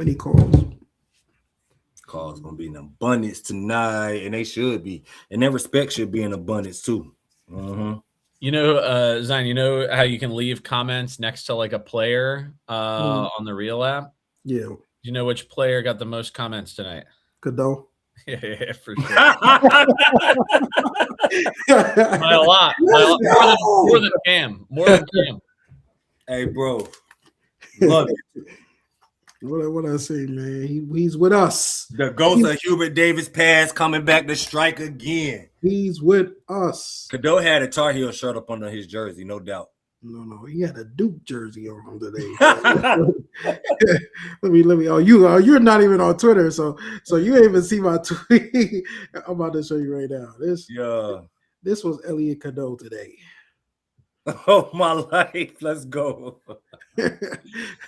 many calls. Calls gonna be in abundance tonight, and they should be, and their respect should be in abundance too. Mm-hmm. You know, Zion, you know how you can leave comments next to like a player on the Real app? Yeah. Do you know which player got the most comments tonight? Cadeau. Yeah, for sure. By a lot. More than Cam. More than Cam. Hey, bro. Love it. What I say, man? He's with us. The ghost of Hubert Davis pass coming back to strike again. He's with us. Cadeau had a Tar Heel shirt up under his jersey, no doubt. No, he had a Duke jersey on today. let me. Oh, you're not even on Twitter, so you ain't even see my tweet. I'm about to show you right now. This was Elliot Cadeau today. Oh my life, let's go.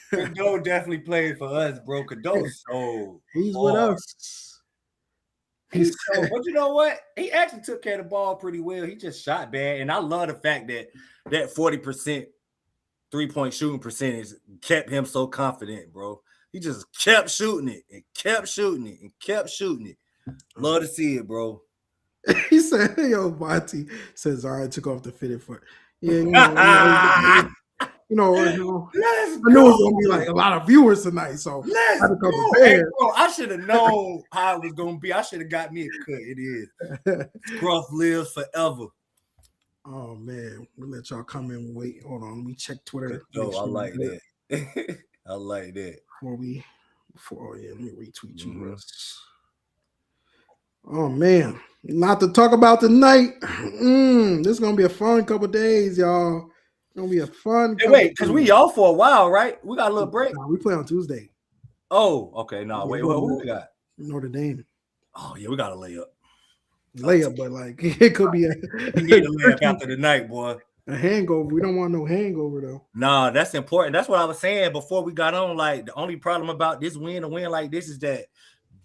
Cadeau definitely played for us, bro. Cadeau, he's with us. But you know what? He actually took care of the ball pretty well. He just shot bad, and I love the fact that 40% 3-point shooting percentage kept him so confident, bro. He just kept shooting it and kept shooting it and kept shooting it. Love to see it, bro. He said, "Yo, Monty says, all right, took off the fitted foot." Yeah, I knew it was gonna be like a lot of viewers tonight, so let's go. Hey, bro, I should have known how it was gonna be. I should have got me a cut. It is. Scruff lives forever. Oh man, we'll let y'all come in and wait. Hold on, let me check Twitter. Oh, I like that. I like that. Let me retweet you, Russ. Oh man, not to talk about tonight. This is gonna be a fun couple days, y'all. It's gonna be a fun. Hey, wait, because we off for a while, right? We got a little break. We play on Tuesday. Oh, okay. No, wait, who we got? Notre Dame. Oh yeah, we got a layup. But like it could be you need a layup after the night, boy. A hangover. We don't want no hangover though. Nah, that's important. That's what I was saying before we got on. Like the only problem about this win like this is that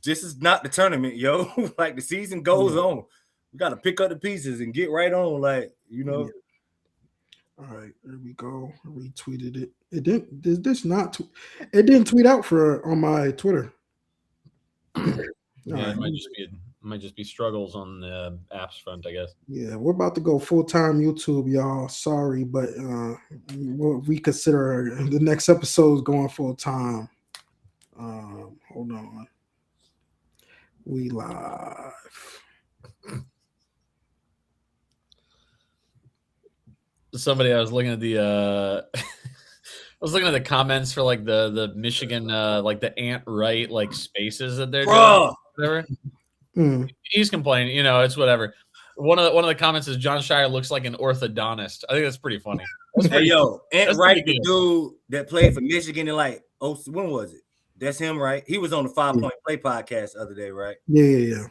this is not the tournament, yo. Like the season goes on. We got to pick up the pieces and get right on. Like, Yeah. All right, there we go. I retweeted it. It didn't. It didn't tweet out on my Twitter. Yeah, it might just be struggles on the apps front, I guess. Yeah, we're about to go full-time YouTube, y'all. Sorry, but we consider the next episode going full-time. Hold on. We live. Somebody, I was looking at the comments for like the Michigan like the Ant Wright like spaces that they're doing. Whatever. He's complaining, it's whatever. One of the comments is John Shire looks like an orthodontist. I think that's pretty funny. Ant Wright, the dude that played for Michigan and when was it? That's him, right? He was on the 5 Point Play podcast the other day, right? Yeah.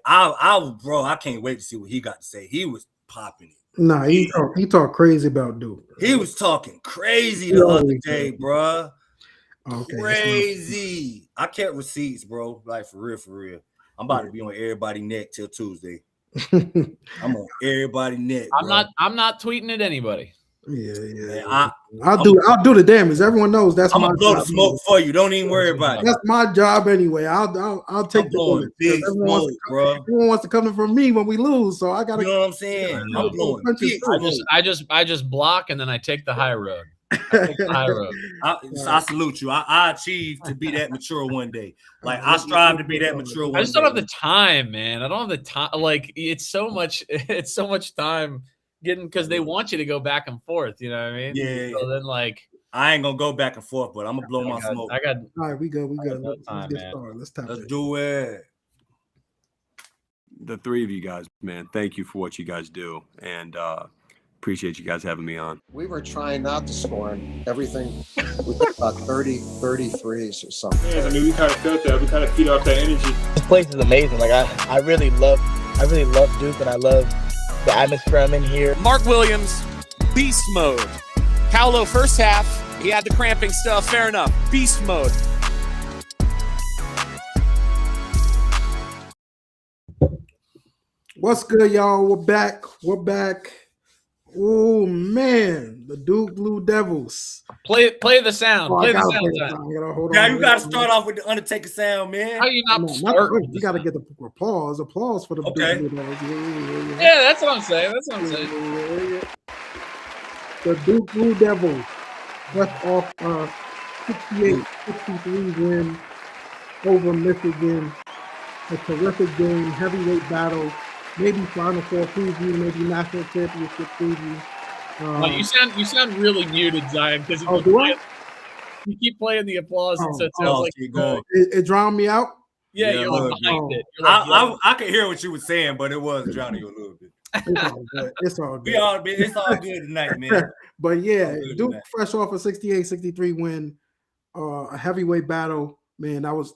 I can't wait to see what he got to say. He was popping it. Nah, he talked crazy about Duke. He was talking crazy the other day, bro. Okay, crazy. I kept receipts, bro. Like for real. I'm about to be on everybody's neck till Tuesday. I'm on everybody's neck. I'm not tweeting at anybody. Yeah. I'll do the damage. Everyone knows that's I'm my gonna blow job. the smoke for you. Don't even worry about it. That's my job anyway. I'll take the bullet. Big smoke, bro. Everyone wants to come from me when we lose, so I gotta. You know what I'm saying? I'm blowing big smoke. I just block and then I take the high road. I salute you. I achieve to be that mature one day. Like I strive to be that mature one day. I just don't have the time, man. I don't have the time. Like it's so much time getting because they want you to go back and forth. You know what I mean? Yeah. So then I ain't gonna go back and forth, but I'm gonna blow my smoke. All right, we go. Let's get started. Let's do it. The three of you guys, man, thank you for what you guys do, and appreciate you guys having me on. We were trying not to score and everything. We hit about 33s or something. Yeah, I mean, we kind of felt that. We kind of feed off that energy. This place is amazing. Like I really love Duke, and I love the atmosphere I'm in here. Mark Williams, beast mode. Paolo first half, he had the cramping stuff. Fair enough. Beast mode. What's good, y'all? We're back. Oh man, the Duke Blue Devils. Play the sound. Play the sound. Hold now on. you got to start off with the Undertaker sound, man. How you not start? You got to get the applause. Applause for the Duke Blue Devils. Yeah, that's what I'm saying. That's what I'm saying. The Duke Blue Devils left off 68-63 win over Michigan. A terrific game, heavyweight battle, maybe Final Four preview, maybe national championship preview. You sound really muted, Zion, because you keep playing the applause, and so it sounds like keep going. It drowned me out. Yeah, you're like behind it. I could hear what you were saying, but it was drowning you a little bit. It's all good. It's all good tonight, man. But yeah, Duke fresh off a 68-63 win, a heavyweight battle. Man, that's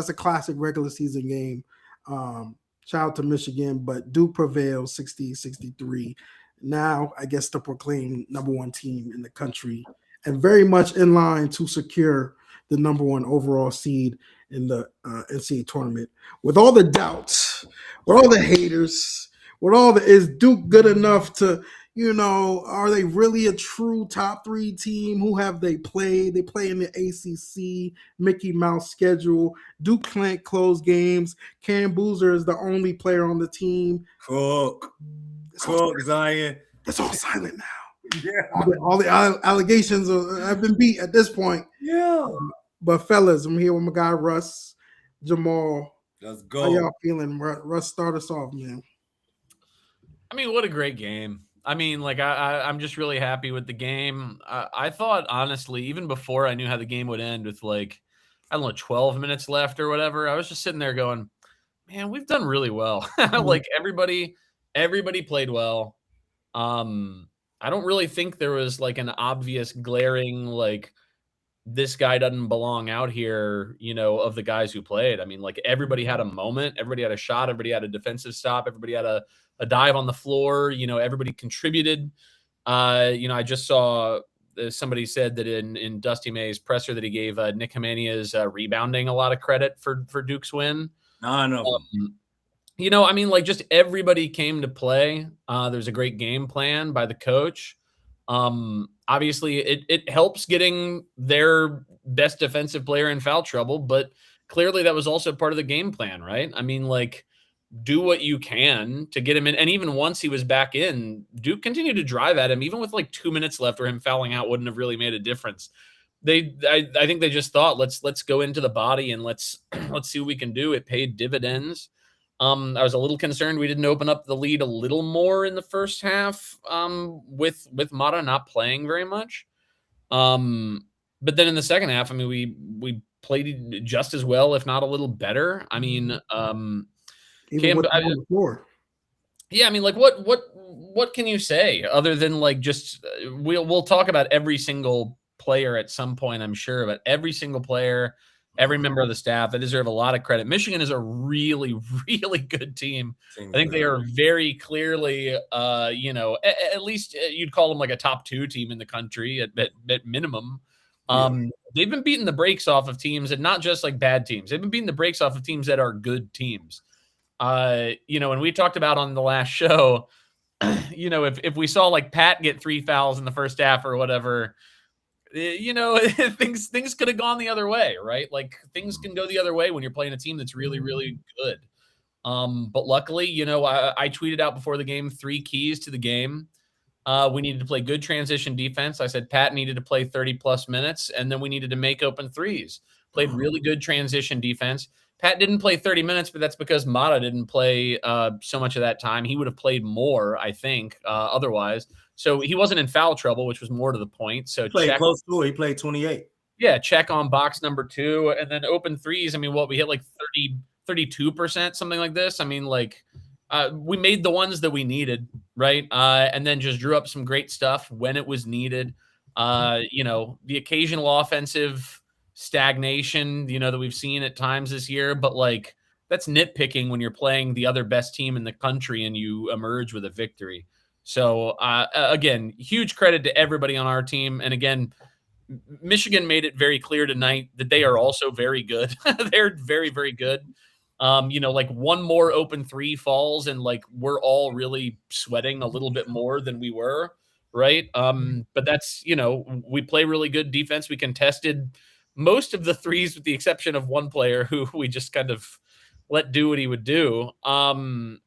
a classic regular season game. Shout out to Michigan, but Duke prevails 60-63. Now, I guess to proclaim number one team in the country and very much in line to secure the number one overall seed in the NCAA tournament. With all the doubts, with all the haters, is Duke good enough to, are they really a true top three team? Who have they played? They play in the ACC, Mickey Mouse schedule. Duke can't close games. Cam Boozer is the only player on the team. Cook, Zion. It's all silent now. Yeah. All the allegations have been beat at this point. Yeah. But fellas, I'm here with my guy Russ, Jamahal. Let's go. How y'all feeling? Russ, start us off, man. I mean, what a great game. I mean, like, I'm just really happy with the game. I thought, honestly, even before I knew how the game would end with, like, I don't know, 12 minutes left or whatever, I was just sitting there going, man, we've done really well. Like, everybody played well. I don't really think there was, like, an obvious glaring, like, this guy doesn't belong out here, of the guys who played. I mean, like, everybody had a moment. Everybody had a shot. Everybody had a defensive stop. Everybody had a dive on the floor. Everybody contributed. I just saw somebody said that in Dusty May's presser that he gave Nick Himania's rebounding a lot of credit for Duke's win. I know. I mean, like, just everybody came to play. There's a great game plan by the coach. Obviously, it helps getting their best defensive player in foul trouble, but clearly that was also part of the game plan, right? I mean, like, do what you can to get him in. And even once he was back in, Duke continued to drive at him, even with like 2 minutes left, where him fouling out wouldn't have really made a difference. I think they just thought, let's go into the body and let's see what we can do. It paid dividends. I was a little concerned we didn't open up the lead a little more in the first half, with Mata not playing very much. But then in the second half, I mean, we played just as well, if not a little better. I mean, yeah, I mean, like, what can you say other than, like, just we'll talk about every single player at some point, I'm sure, but every single player, every member of the staff, they deserve a lot of credit. Michigan is a really, really good team. I think they are very clearly, at least you'd call them like a top 2 team in the country at minimum. They've been beating the brakes off of teams, and not just like bad teams. They've been beating the brakes off of teams that are good teams. When we talked about on the last show, if we saw like Pat get 3 fouls in the first half or whatever, things could have gone the other way, right? Like, things can go the other way when you're playing a team that's really, really good. But luckily, I tweeted out before the game 3 keys to the game. We needed to play good transition defense. I said Pat needed to play 30+ minutes, and then we needed to make open threes. Played really good transition defense. Pat didn't play 30 minutes, but that's because Mata didn't play so much of that time. He would have played more, I think, otherwise. So he wasn't in foul trouble, which was more to the point. So he played close to it. He played 28. Yeah, check on box number 2. And then open threes. I mean, we hit like 32%, something like this. I mean, like, we made the ones that we needed, right? And then just drew up some great stuff when it was needed. The occasional offensive stagnation, that we've seen at times this year, but like, that's nitpicking when you're playing the other best team in the country and you emerge with a victory. So again, huge credit to everybody on our team. And again, Michigan made it very clear tonight that they are also very good. They're very, very good. Like one more open three falls and like we're all really sweating a little bit more than we were, right? But that's, we play really good defense. We contested most of the threes with the exception of one player who we just kind of let do what he would do. I'm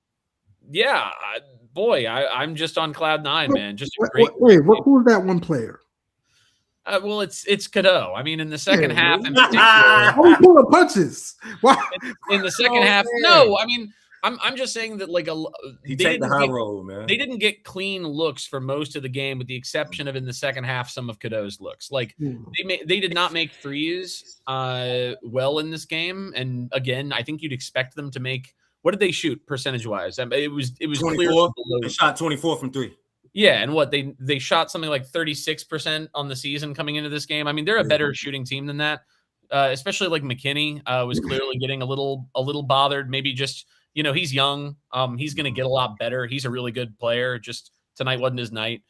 just on cloud nine, man. Just a great. Wait, who's that one player? Well, it's Cadeau. I mean, in the second half, in particular, pulling punches. Wow. In the second half, no. I mean, I'm just saying that like he take the high road, man. They didn't get clean looks for most of the game, with the exception of in the second half some of Cadeau's looks. Like they did not make threes well in this game, and again, I think you'd expect them to make. What did they shoot percentage wise? I mean, it was 24. Clear they shot 24 from 3. Yeah, and what they shot something like 36% on the season coming into this game. I mean, they're a better shooting team than that. Especially like McKinney was clearly getting a little bothered. Maybe just he's young. He's going to get a lot better. He's a really good player. Just tonight wasn't his night.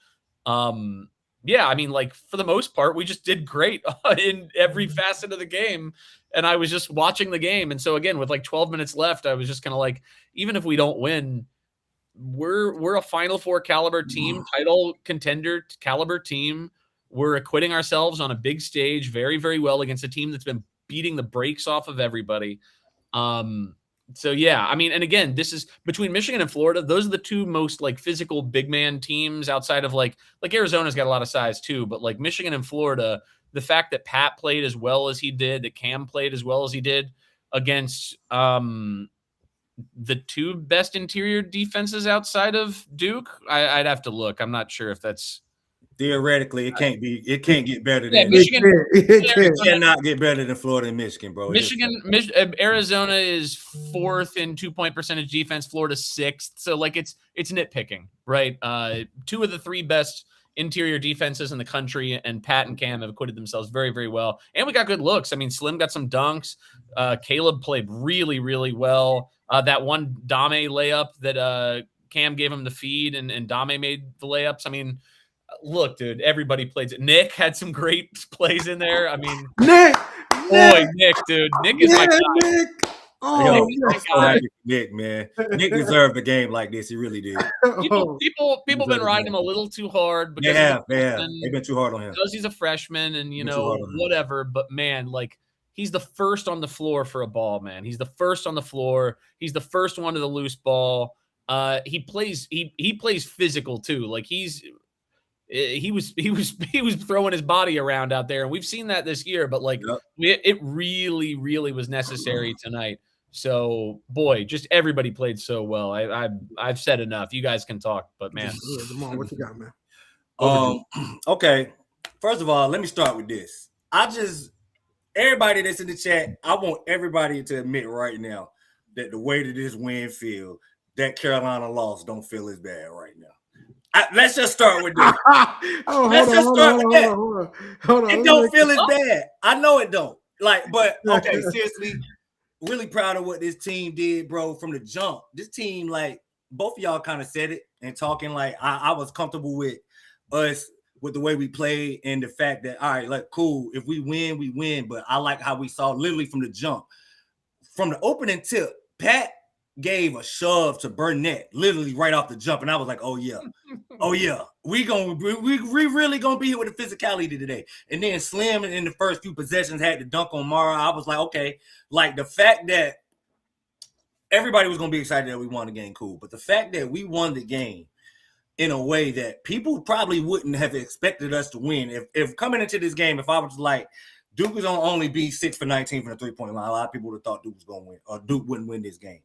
Yeah, I mean, like for the most part, we just did great in every facet of the game. And I was just watching the game, and so again, with like 12 minutes left, I was just kind of like, even if we don't win, we're a Final Four caliber team, title contender caliber team. We're acquitting ourselves on a big stage very, very well against a team that's been beating the brakes off of everybody. So yeah, I mean, and again, this is between Michigan and Florida. Those are the two most like physical big man teams outside of like Arizona's got a lot of size too, but like Michigan and Florida, the fact that Pat played as well as he did, that Cam played as well as he did against the two best interior defenses outside of Duke. I'd have to look. I'm not sure if that's theoretically it can't be. It can't get better than Michigan. It cannot get better than Florida and Michigan, bro. Arizona is 4th in 2-point percentage defense. Florida 6th. So like it's nitpicking, right? 2 of the 3 best interior defenses in the country, and Pat and Cam have acquitted themselves very, very well. And we got good looks. I mean, Slim got some dunks. Caleb played really, really well. That one Dame layup that Cam gave him the feed, and Dame made the layups. I mean, look, dude, everybody played it. Nick had some great plays in there. I mean, Nick, dude. Nick is my guy. Nick. Oh, Nick, man. Nick deserved a game like this. He really did. People been riding him a little too hard because they've been too hard on him because he's a freshman and whatever. But man, like he's the first on the floor for a ball, man. He's the first on the floor. He's the first one to the loose ball. He plays physical too. Like he was throwing his body around out there, and we've seen that this year. But like it really, really was necessary tonight. So boy, just everybody played so well. I've said enough. You guys can talk, but man, come on, what you got, man? Okay. First of all, let me start with this. Everybody that's in the chat, I want everybody to admit right now that the way that this win feel, that Carolina loss don't feel as bad right now. Let's just start with this. Hold on. It don't feel as bad. I know it don't. But okay, seriously, really proud of what this team did, bro. From the jump, this team, like both of y'all kind of said it and talking. Like I was comfortable with us with the way we played and the fact that all right, like cool. If we win, we win. But I like how we saw literally from the jump, from the opening tip, Pat gave a shove to Burnett literally right off the jump, and I was like, oh yeah, we really gonna be here with the physicality today. And then Slim in the first few possessions had to dunk on Mara. I was like, okay, like the fact that everybody was gonna be excited that we won the game, cool, but the fact that we won the game in a way that people probably wouldn't have expected us to win. If coming into this game, if I was like, Duke was gonna only be 6 for 19 from the 3-point line, a lot of people would have thought Duke was gonna win, or Duke wouldn't win this game.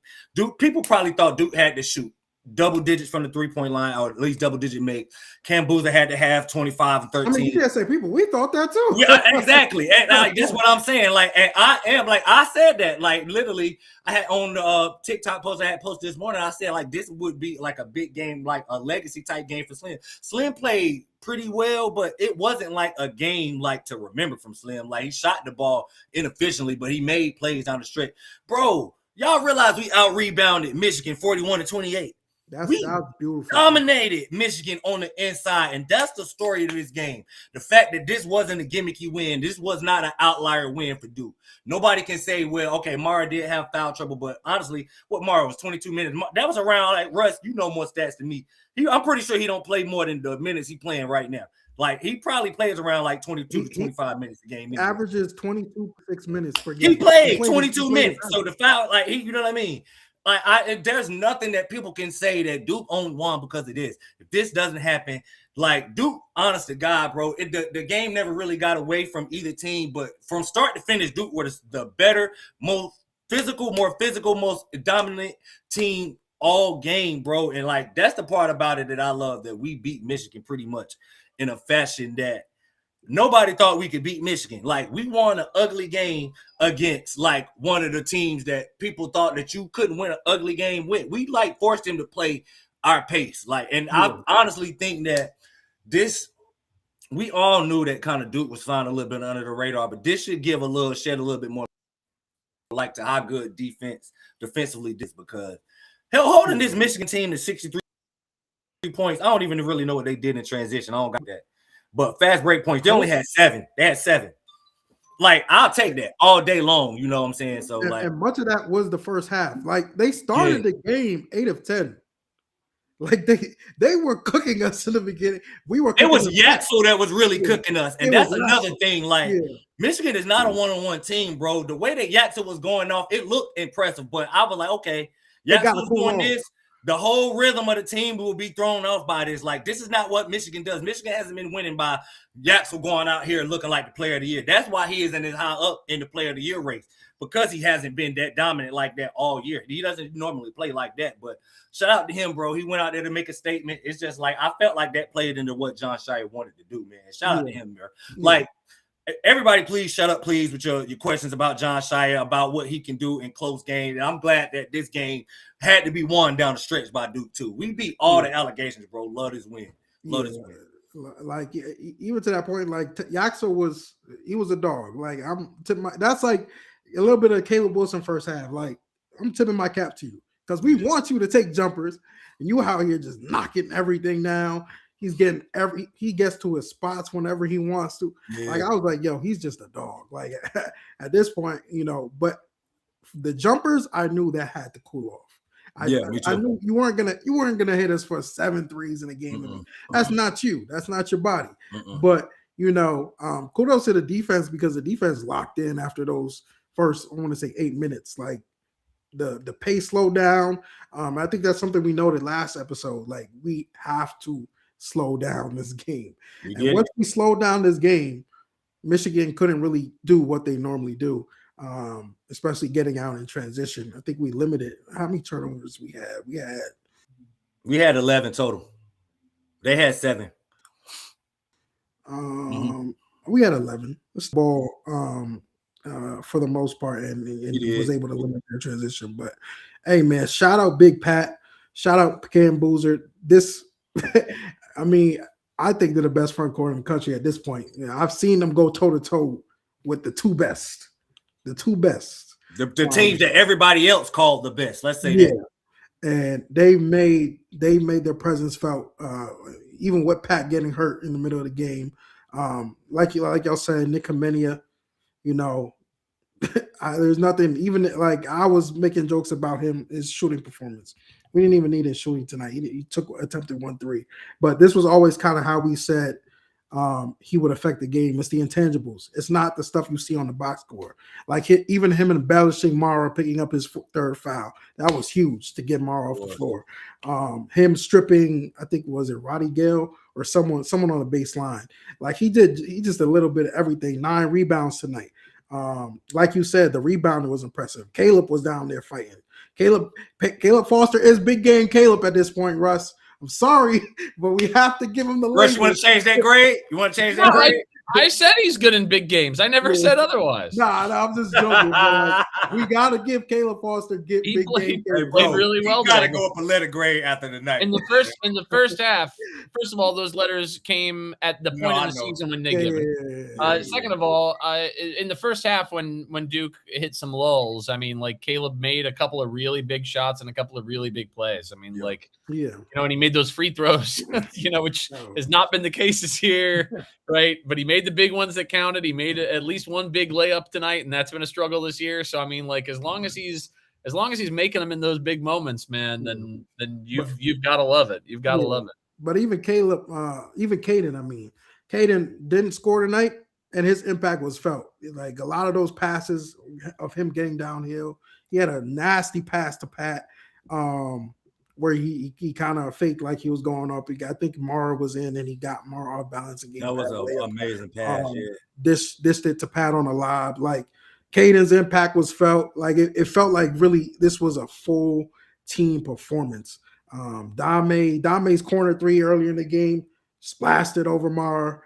People probably thought Duke had to shoot double digits from the 3-point line, or at least double digit make. Cam Boozer had to have 25 and 13. I mean, you can't say people. We thought that too. Yeah, exactly. And that's what I'm saying. Like, and I said that. Like, literally, I had on the TikTok post I had posted this morning. I said like this would be like a big game, like a legacy type game for Slim. Slim played pretty well, but it wasn't like a game like to remember from Slim. Like he shot the ball inefficiently, but he made plays down the stretch. Bro, y'all realize we out rebounded Michigan 41-28. That's beautiful. Dominated Michigan on the inside, and that's the story of this game. The fact that this wasn't a gimmicky win, this was not an outlier win for Duke. Nobody can say, well, okay, Mara did have foul trouble, but honestly, what Mara was 22 minutes. That was around, like, Russ, you know more stats than me. I'm pretty sure he don't play more than the minutes he playing right now. Like, he probably plays around like 22 to 25 minutes a game. Averages 22.6 minutes per game. He played 22 minutes. So the foul, like, you know what I mean? Like, there's nothing that people can say that Duke only won because of this. If this doesn't happen, like, Duke, honest to God, bro, the game never really got away from either team. But from start to finish, Duke was the better, more physical, most dominant team all game, bro. And, like, that's the part about it that I love, that we beat Michigan pretty much in a fashion that nobody thought we could beat Michigan. Like, we won an ugly game against, like, one of the teams that people thought that you couldn't win an ugly game with. We, like, forced them to play our pace. Like, and I honestly think that we all knew that kind of Duke was flying a little bit under the radar, but this should shed a little bit more light to how good defensively this, because holding this Michigan team to 63 points, I don't even really know what they did in transition. I don't got that. But fast break points, they only had 7. They had 7. Like, I'll take that all day long. You know what I'm saying? So, and much of that was the first half. Like, they started the game 8 of 10. Like, they were cooking us in the beginning. It was Yaxel that was really cooking us. And that's another thing. Like, Michigan is not a one-on-one team, bro. The way that Yaxel was going off, it looked impressive. But I was like, okay, Yaxel's doing this. The whole rhythm of the team will be thrown off by this. Like, this is not what Michigan does. Michigan hasn't been winning by Yaxel going out here looking like the player of the year. That's why he isn't as high up in the player of the year race, because he hasn't been that dominant like that all year. He doesn't normally play like that, but shout out to him, bro. He went out there to make a statement. It's just like, I felt like that played into what John Shire wanted to do, man. Shout out to him, bro. Like, everybody, please shut up, please, with your questions about John Shire, about what he can do in close games. And I'm glad that this game had to be won down the stretch by Duke too. We beat all the allegations, bro. Love this win. Love this win. Like, even to that point, like, Yaxel was a dog. Like, that's like a little bit of Caleb Wilson first half. Like, I'm tipping my cap to you, because we want you to take jumpers, and you out here just knocking everything down. He gets to his spots whenever he wants to. Yeah. Like, I was like, yo, he's just a dog. Like, at this point, you know, but the jumpers, I knew that had to cool off. I knew you weren't gonna hit us for 7 threes in a game. That's not you. That's not your body. But, you know, kudos to the defense, because the defense locked in after those first, I want to say, 8 minutes. Like, the pace slowed down. I think that's something we noted last episode. Like, we have to slow down this game. And once we slowed down this game, Michigan couldn't really do what they normally do, especially getting out in transition. I think we limited how many turnovers we had. We had 11 total. They had 7. We had 11. This ball for the most part, and was able to limit their transition. But hey, man, shout out Big Pat, shout out Cam Boozer. This I mean, I think they're the best front court in the country at this point. You know, I've seen them go toe to toe with the two best. The teams that everybody else called the best. Let's say that. And they made their presence felt. Even with Pat getting hurt in the middle of the game, like y'all said, Nick Kamenia, you know, there's nothing. Even like, I was making jokes about his shooting performance. We didn't even need his shooting tonight. He attempted 1 3, but this was always kind of how we said he would affect the game. It's the intangibles. It's not the stuff you see on the box score. Like, even him embellishing Mara, picking up his 3rd foul. That was huge to get Mara off the floor. Him stripping, I think, was it Roddy Gale or someone on the baseline. Like, he just a little bit of everything. 9 rebounds tonight. Like you said, the rebounding was impressive. Caleb was down there fighting. Caleb Foster is big game Caleb at this point, Russ. I'm sorry, but we have to give him the Russ, you want to change that grade? You want to change that grade? I said he's good in big games. I never said otherwise. Nah, I'm just joking. We gotta give Caleb Foster He big played, game. played really well. You gotta go up a letter grade after the night. In the first half, first of all, those letters came at the point of the season when they give it. Second of all, in the first half when Duke hit some lulls, I mean, like Caleb made a couple of really big shots and a couple of really big plays. I mean, and he made those free throws, which has not been the case this year, right? But he made the big ones that counted. He made at least one big layup tonight, and that's been a struggle this year. So I mean, like as long as he's making them in those big moments, man, then you've got to love it. You've got to love it. But even Caleb, even Caden didn't score tonight, and his impact was felt. Like a lot of those passes of him getting downhill, he had a nasty pass to Pat, where he kind of faked like he was going up. I think Mara was in, and he got Mara off balance again. That was an amazing pass. Dished it to Pat on a lob. Like Caden's impact was felt. Like it felt like really this was a full team performance. Dame's corner three earlier in the game splashed it over Mara.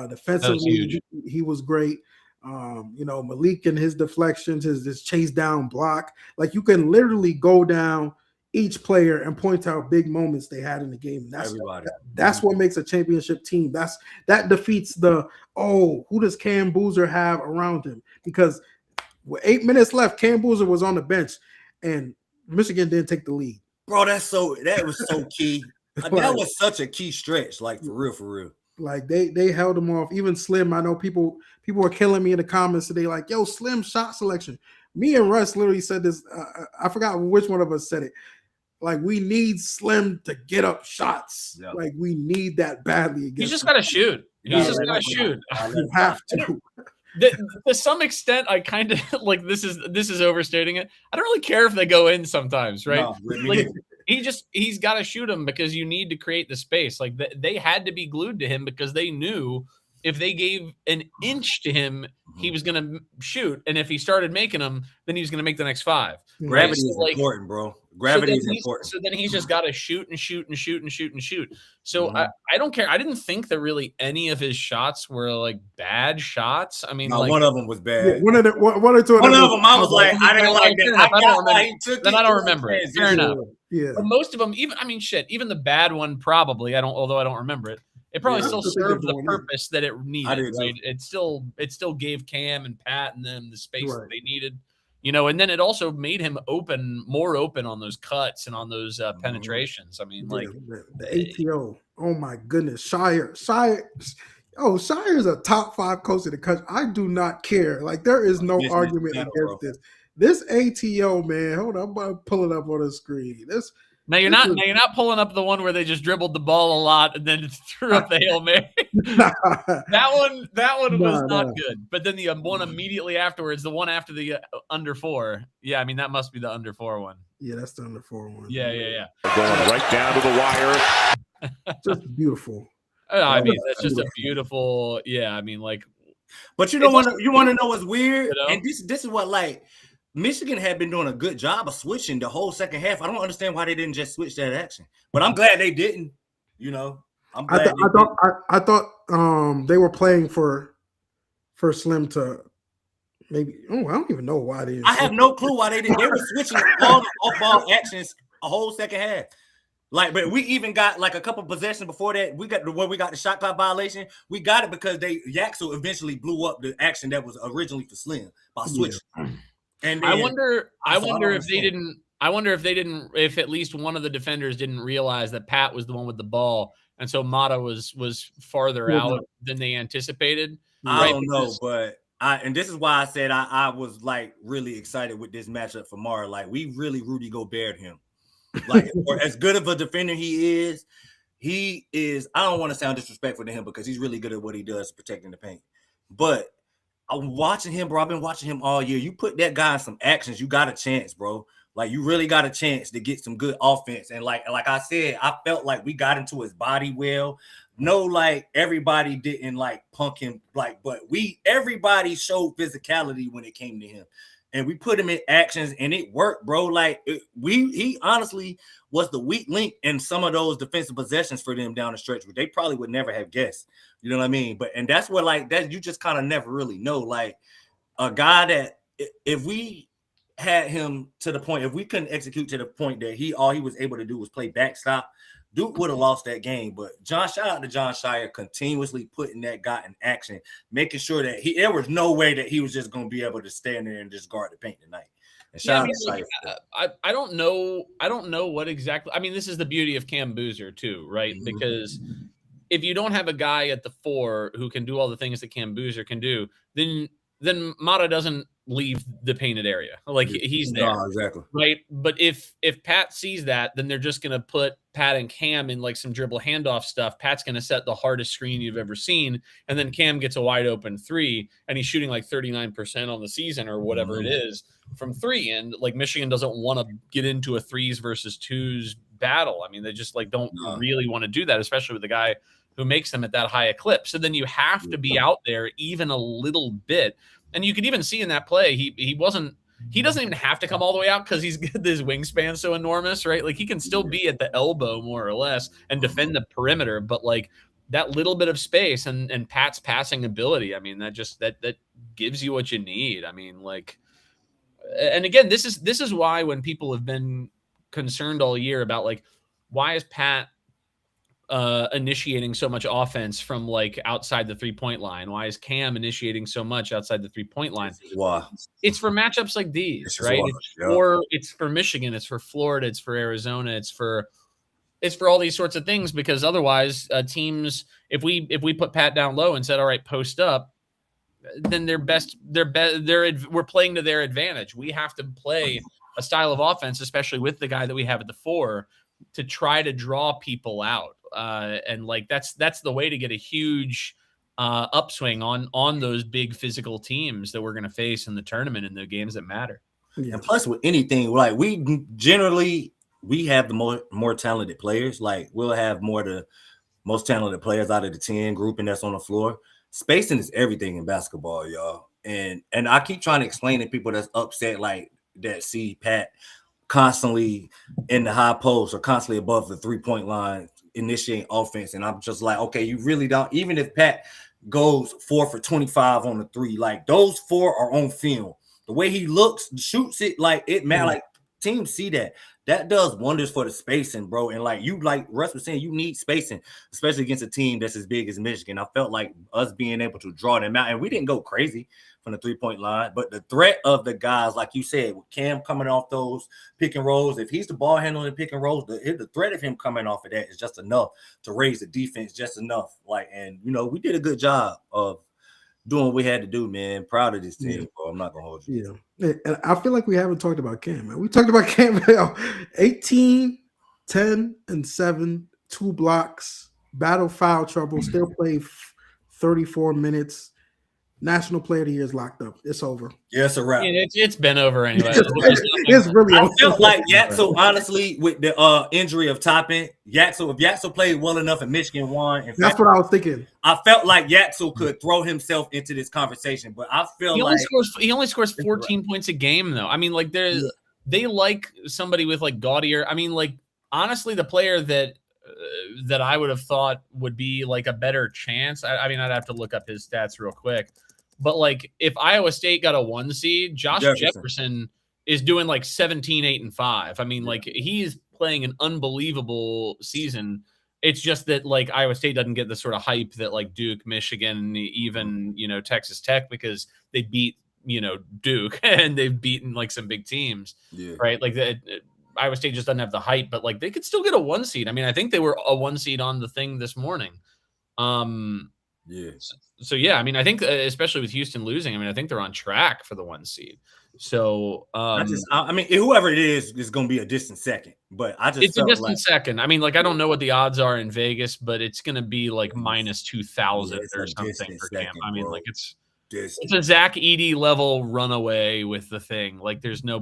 Defensively, he was great. Malik and his deflections, his chase down block. Like you can literally go down each player and point out big moments they had in the game. That's what makes a championship team. That defeats who does Cam Boozer have around him? Because with 8 minutes left, Cam Boozer was on the bench and Michigan didn't take the lead. Bro, that was so key. That was such a key stretch, like for real. Like they held him off. Even Slim, I know people are killing me in the comments today, like, yo, Slim shot selection. Me and Russ literally said this. I forgot which one of us said it. Like, we need Slim to get up shots. Yep. Like, we need that badly. He's just got to shoot. You have to. To some extent, I kind of like this is overstating it. I don't really care if they go in sometimes, right? No, like he's got to shoot them because you need to create the space. Like they had to be glued to him because they knew if they gave an inch to him, he was going to shoot, and if he started making them, then he was going to make the next five. Gravity is important, bro. Gravity is important. So then he's just got to shoot and shoot and shoot and shoot and shoot. So I don't care. I didn't think that really any of his shots were like bad shots. I mean, one of them was bad. One or two. One of them, I was like, I didn't like that. I don't remember it. Fair enough. Yeah. But most of them, even the bad one, probably. Although I don't remember it. It probably still served the purpose that it needed. Right? It still gave Cam and Pat and them the space that they needed. And then it also made him more open on those cuts and on those penetrations. I mean, like the ATO. Oh my goodness, Shire's a top 5 coach in the country. I do not care. Like there is no argument against this. This ATO, man. Hold on, I'm about to pull it up on the screen. Now you're not pulling up the one where they just dribbled the ball a lot and then threw up the Hail Mary. That one was not good. But then the one immediately afterwards, the one after the under 4. Yeah, I mean that must be the under 4 one. Yeah, that's the under 4 one. Yeah. Going right down to the wire. Just beautiful. I mean, that's just a beautiful. Yeah, I mean, like. But you want to know what's weird? And this is what like. Michigan had been doing a good job of switching the whole second half. I don't understand why they didn't just switch that action, but I'm glad they didn't. I'm glad. I thought they were playing for Slim to maybe. Oh, I don't even know why they. I have no clue why they didn't. They were switching all the off-ball actions a whole second half. Like, but we even got like a couple possessions before that. We got the shot clock violation. We got it because Yaxel eventually blew up the action that was originally for Slim by switching. Yeah. And then, I wonder if they didn't. I wonder if if at least one of the defenders didn't realize that Pat was the one with the ball, and so Mata was farther out than they anticipated. I don't know, but and this is why I said I was like really excited with this matchup for Mara. Like we really Rudy Gobert him. Like or as good of a defender he is. I don't want to sound disrespectful to him because he's really good at what he does, protecting the paint, but. I'm watching him, bro. I've been watching him all year. You put that guy in some actions, you got a chance, bro. Like you really got a chance to get some good offense. And like I said, I felt like we got into his body well. No, like everybody didn't like punk him, like, but everybody showed physicality when it came to him. And we put him in actions and it worked, bro. Like he honestly was the weak link in some of those defensive possessions for them down the stretch, which they probably would never have guessed. You know what I mean? And that's what like that you just kind of never really know. Like a guy that if we had him to the point, if we couldn't execute to the point that all he was able to do was play backstop, Duke would have lost that game. But shout out to John Shire continuously putting that guy in action, making sure that there was no way that he was just going to be able to stand there and just guard the paint tonight. And shout out to Shire. I don't know what exactly. I mean, this is the beauty of Cam Boozer too, right? Mm-hmm. Because if you don't have a guy at the 4 who can do all the things that Cam Boozer can do, then Mata doesn't leave the painted area. Like he's there. No, exactly. Right. But if Pat sees that, then they're just going to put Pat and Cam in like some dribble handoff stuff. Pat's going to set the hardest screen you've ever seen. And then Cam gets a wide open 3 and he's shooting like 39% on the season or whatever it is from 3. And like Michigan doesn't want to get into a 3s versus 2s battle. I mean, they just like don't really want to do that, especially with the guy who makes them at that high a clip. So then you have to be out there even a little bit. And you could even see in that play, he doesn't even have to come all the way out because his wingspan so enormous, right? Like he can still be at the elbow more or less and defend the perimeter, but like that little bit of space and Pat's passing ability, I mean, that gives you what you need. I mean, like, and again, this is why when people have been concerned all year about like, why is Pat initiating so much offense from like outside the 3-point line? Why is Cam initiating so much outside the 3-point line? Wow. It's for matchups like these, right? It's for Michigan, it's for Florida, it's for Arizona, it's for all these sorts of things, because otherwise teams, if we put Pat down low and said, all right, post up, then we're playing to their advantage. We have to play a style of offense, especially with the guy that we have at the 4, to try to draw people out. And like that's the way to get a huge upswing on those big physical teams that we're going to face in the tournament and the games that matter. And plus, with anything, like we have the more talented players. Like we'll have the most talented players out of the 10 grouping that's on the floor. Spacing is everything in basketball, y'all. And I keep trying to explain to people that's upset, like that see Pat constantly in the high post or constantly above the 3-point line initiating offense, and I'm just like, okay, you really don't. Even if Pat goes 4 for 25 on the 3, like those 4 are on film. The way he looks, shoots it, like it matters. Like teams see that does wonders for the spacing, bro. And like Russ was saying, you need spacing, especially against a team that's as big as Michigan. I felt like us being able to draw them out, and we didn't go crazy from the 3-point line, but the threat of the guys, like you said, with Cam coming off those pick and rolls, if he's the ball handling pick and rolls, the threat of him coming off of that is just enough to raise the defense just enough. Like, and we did a good job of doing what we had to do, man. Proud of this team, bro. I'm not gonna hold you. Yeah, and I feel like we haven't talked about Cam, man. We talked about Cam 18, 10, and 7, 2 blocks, battle foul trouble, still played 34 minutes. National Player of the Year is locked up. It's over. Yeah, it's a wrap. It's been over anyway. It's really over. I felt like Yaxel, honestly, with the injury of Toppin, if Yaxel played well enough and Michigan won. That's what I was thinking. I felt like Yaxel could throw himself into this conversation, but I feel he only scores 14 points a game, though. I mean, like they like somebody with like gaudier. I mean, like honestly, the player that I would have thought would be like a better chance. I mean, I'd have to look up his stats real quick. But like if Iowa State got a 1 seed, Josh Jefferson is doing like 17, 8, and 5. I mean, like he's playing an unbelievable season. It's just that like Iowa State doesn't get the sort of hype that like Duke, Michigan, even, Texas Tech, because they beat, Duke and they've beaten like some big teams, right? Like Iowa State just doesn't have the hype, but like they could still get a 1 seed. I mean, I think they were a 1 seed on the thing this morning. So yeah, I mean, I think especially with Houston losing, I mean, I think they're on track for the 1 seed. So I mean, whoever it is going to be a distant second, but it's a distant second. I mean, like I don't know what the odds are in Vegas, but it's going to be like minus 2,000 or something for Cam. I mean, like it's a Zach Edey level runaway with the thing. Like there's no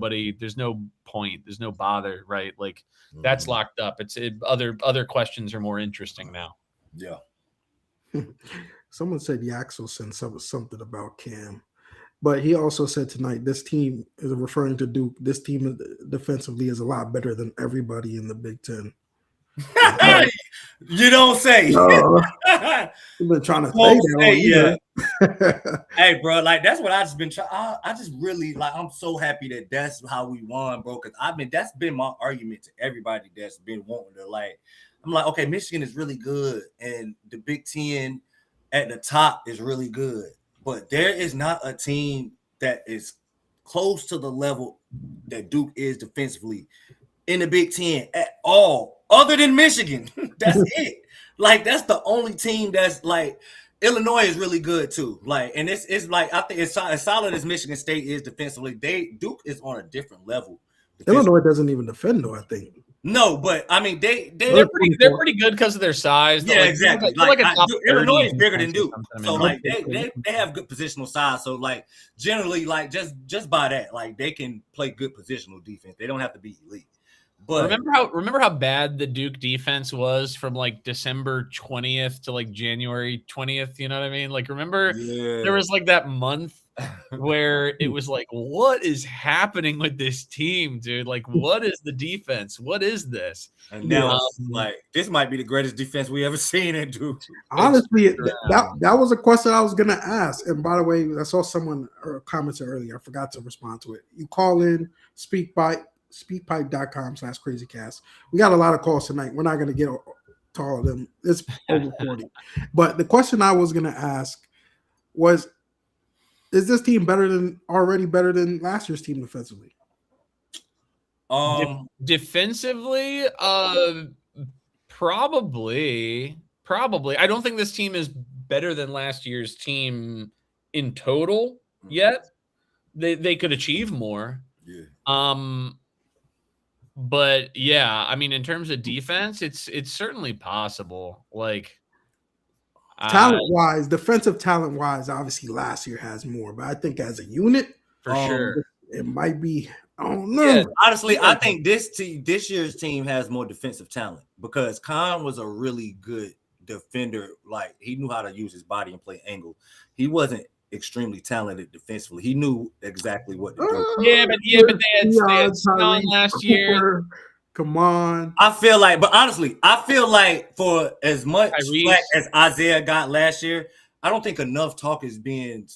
point, there's no bother, right? Like that's locked up. Other questions are more interesting now. Yeah. Someone said Yaxel said something about Cam, but he also said tonight this team is referring to Duke. This team defensively is a lot better than everybody in the Big Ten. You don't say. You've been trying to say that all Hey, bro, like that's what I just been trying. I just really like. I'm so happy that that's how we won, bro. Because that's been my argument to everybody that's been wanting to like. I'm like, okay, Michigan is really good, and the Big Ten at the top is really good, but there is not a team that is close to the level that Duke is defensively in the Big Ten at all, other than Michigan. That's it. Like, that's the only team that's like. Illinois is really good too. Like, and it's like I think it's as solid as Michigan State is defensively. Duke is on a different level. Illinois doesn't even defend though, I think. No, but I mean they're pretty good because of their size. Yeah, exactly. Illinois is bigger than Duke, so like they have good positional size. So like generally, like just by that, like they can play good positional defense. They don't have to be elite. But remember how bad the Duke defense was from like December 20th to like January 20th. You know what I mean? Like, remember there was like that month where it was like, what is happening with this team, dude? Like, what is the defense? What is this? And now like this might be the greatest defense we ever seen in Duke. Honestly, that was a question I was gonna ask. And by the way, I saw someone commented earlier. I forgot to respond to it. You call in, speakpipe.com/crazycast. We got a lot of calls tonight. We're not going to get to all of them. It's over 40. But the question I was going to ask was, is this team already better than last year's team defensively? Defensively, probably. I don't think this team is better than last year's team in total yet. They could achieve more. Yeah. But yeah, I mean, in terms of defense, it's certainly possible. Like talent-wise, defensive talent-wise, obviously last year has more, but I think as a unit, for sure, it might be. I don't know. Yeah, honestly, I think this year's team has more defensive talent because Khan was a really good defender. Like, he knew how to use his body and play angle. He wasn't extremely talented defensively. He knew exactly what to do. Yeah, but they had Snow last year. Come on. I feel like for as much slack as Isaiah got last year, I don't think enough talk is going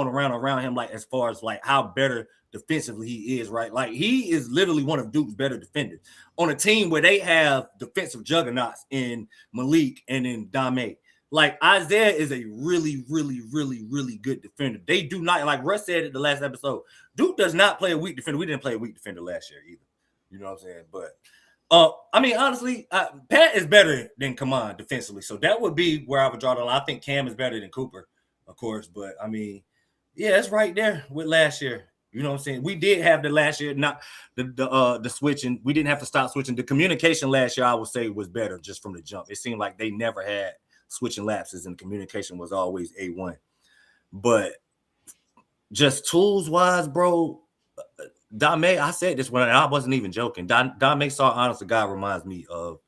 around him, like as far as like how better defensively he is, right? Like, he is literally one of Duke's better defenders on a team where they have defensive juggernauts in Malik and in Dame. Like, Isaiah is a really, really, really, really good defender. They do not, like Russ said at the last episode, Duke does not play a weak defender. We didn't play a weak defender last year either. You know what I'm saying? But, I mean, honestly, Pat is better than Kaman defensively. So that would be where I would draw the line. I think Cam is better than Cooper, of course. But, I mean, yeah, it's right there with last year. You know what I'm saying? We did have the last year, not the switching. We didn't have to stop switching. The communication last year, I would say, was better just from the jump. It seemed like they never had switching lapses, and communication was always A1. But just tools wise, bro, Dame, I said this when I wasn't even joking. Dame Saw, honest to God, reminds me of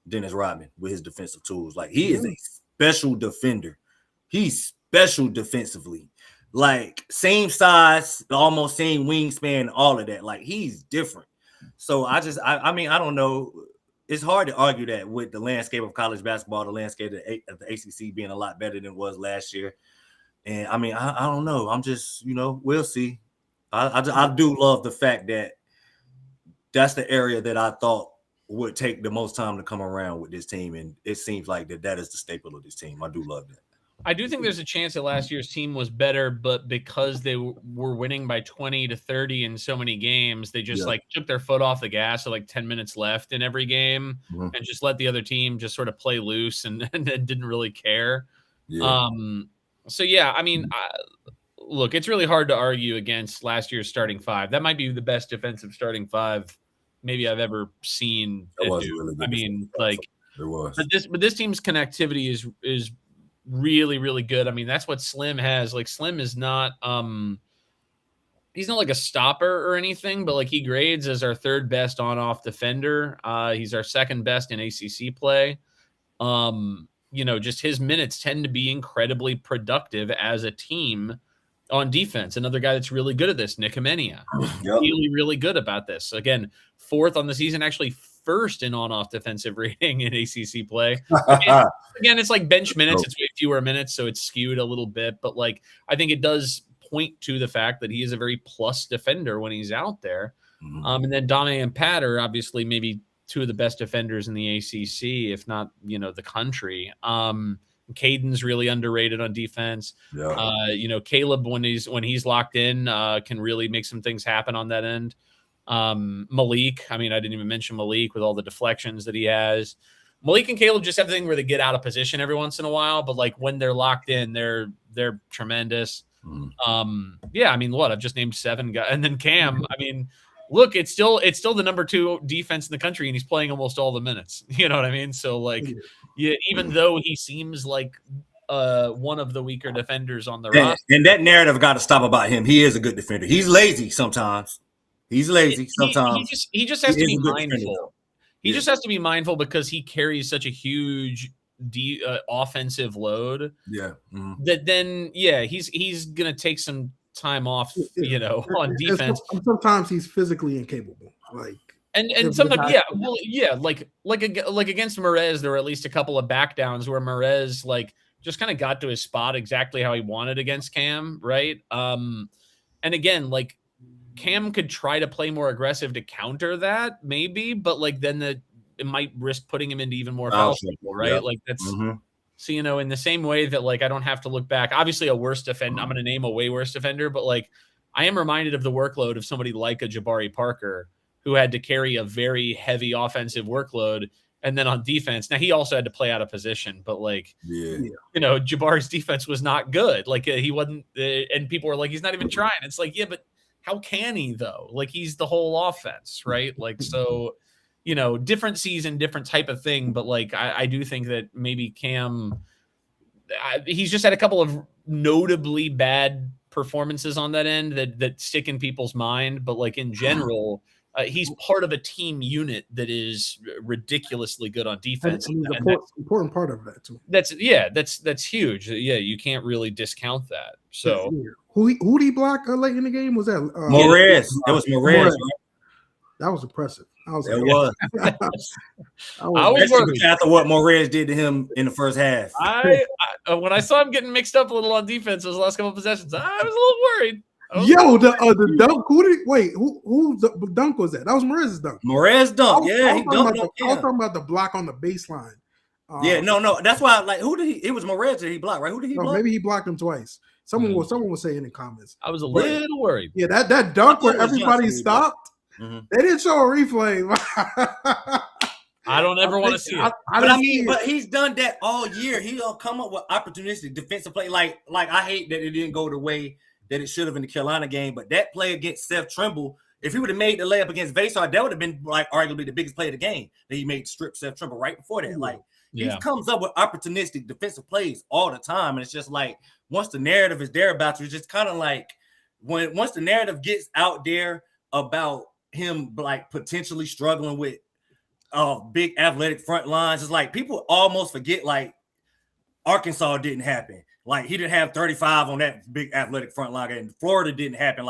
Dennis Rodman with his defensive tools. Like, he is a special defender. He's special defensively. Like, same size, almost same wingspan, all of that. Like, he's different. So I mean, I don't know. It's hard to argue that with the landscape of college basketball, the landscape of the ACC being a lot better than it was last year. And I mean, I don't know. I'm just, we'll see. I do love the fact that that's the area that I thought would take the most time to come around with this team. And it seems like that is the staple of this team. I do love that. I do think there's a chance that last year's team was better, but because they were winning by 20 to 30 in so many games, they just like took their foot off the gas at like 10 minutes left in every game and just let the other team just sort of play loose and didn't really care. Yeah. So yeah, I mean, look, it's really hard to argue against last year's starting five. That might be the best defensive starting five maybe I've ever seen. Really good. I mean, like, it was. But this team's connectivity is really, really good. I mean, that's what Slim has. Like, Slim is not he's not like a stopper or anything, but like, he grades as our third best on-off defender. He's our second best in ACC play. Just his minutes tend to be incredibly productive as a team on defense. Another guy that's really good at this, Nick Amenia. Really, really good about this. Again, fourth on the season, actually first in on-off defensive rating in ACC play. Again, it's like bench minutes. It's way fewer minutes, so it's skewed a little bit. But like, I think it does point to the fact that he is a very plus defender when he's out there. And then Dame and Pat are obviously maybe two of the best defenders in the ACC, if not, the country. Caden's really underrated on defense. Caleb, when he's locked in, can really make some things happen on that end. Malik, I didn't even mention Malik with all the deflections that he has. Malik and Caleb just have the thing where they get out of position every once in a while, but like when they're locked in, they're tremendous. I've just named 7 guys, and then Cam. Look, it's still the number 2 defense in the country, and he's playing almost all the minutes. You know what I mean? So like, even though he seems like one of the weaker defenders on the roster, and that narrative got to stop about him. He is a good defender. He's lazy sometimes. He just has to be mindful. He just has to be mindful because he carries such a huge offensive load. That then he's gonna take some time off, on defense. Sometimes he's physically incapable. And sometimes, like against Merez, there were at least a couple of back downs where Merez just kind of got to his spot exactly how he wanted against Cam, right? And again, Cam could try to play more aggressive to counter that, maybe, but then it might risk putting him into even more foul trouble, right? That's so in the same way that I don't have to look back. Obviously, a worse defender. I'm going to name a way worse defender, but I am reminded of the workload of somebody like a Jabari Parker who had to carry a very heavy offensive workload, and then on defense. Now he also had to play out of position, but Jabari's defense was not good. He wasn't, and people were like, he's not even trying. It's but how can he though? He's the whole offense, right? So, different season, different type of thing. But I do think that maybe Cam, he's just had a couple of notably bad performances on that end that stick in people's mind. But in general, he's part of a team unit that is ridiculoly good on defense. And he's an important part of that too. That's huge. Yeah, you can't really discount that. So. Who did he block late in the game? Was that Morez? That was Morez. That was impressive. I was worried after what Morez did to him in the first half. When I saw him getting mixed up a little on defense those last couple of possessions, I was a little worried. The dunk. Who the dunk was that? That was Morez's dunk. Morez dunk. I was talking about the block on the baseline. No. That's why it was Morez that he blocked, right? Who did he block? Maybe he blocked him twice. Someone was saying in the comments. I was a little worried. Yeah, that dunk where everybody stopped. They didn't show a replay. I don't ever want to see it. But he's done that all year. He gonna come up with opportunistic defensive play. Like I hate that it didn't go the way that it should have in the Carolina game. But that play against Seth Trimble, if he would have made the layup against Vasar, that would have been arguably the biggest play of the game. That he made strip Seth Trimble right before that. He comes up with opportunistic defensive plays all the time, and it's just once the narrative is there about you, it's just kind of once the narrative gets out there about him potentially struggling with big athletic front lines, it's people almost forget Arkansas didn't happen. He didn't have 35 on that big athletic front line, and Florida didn't happen.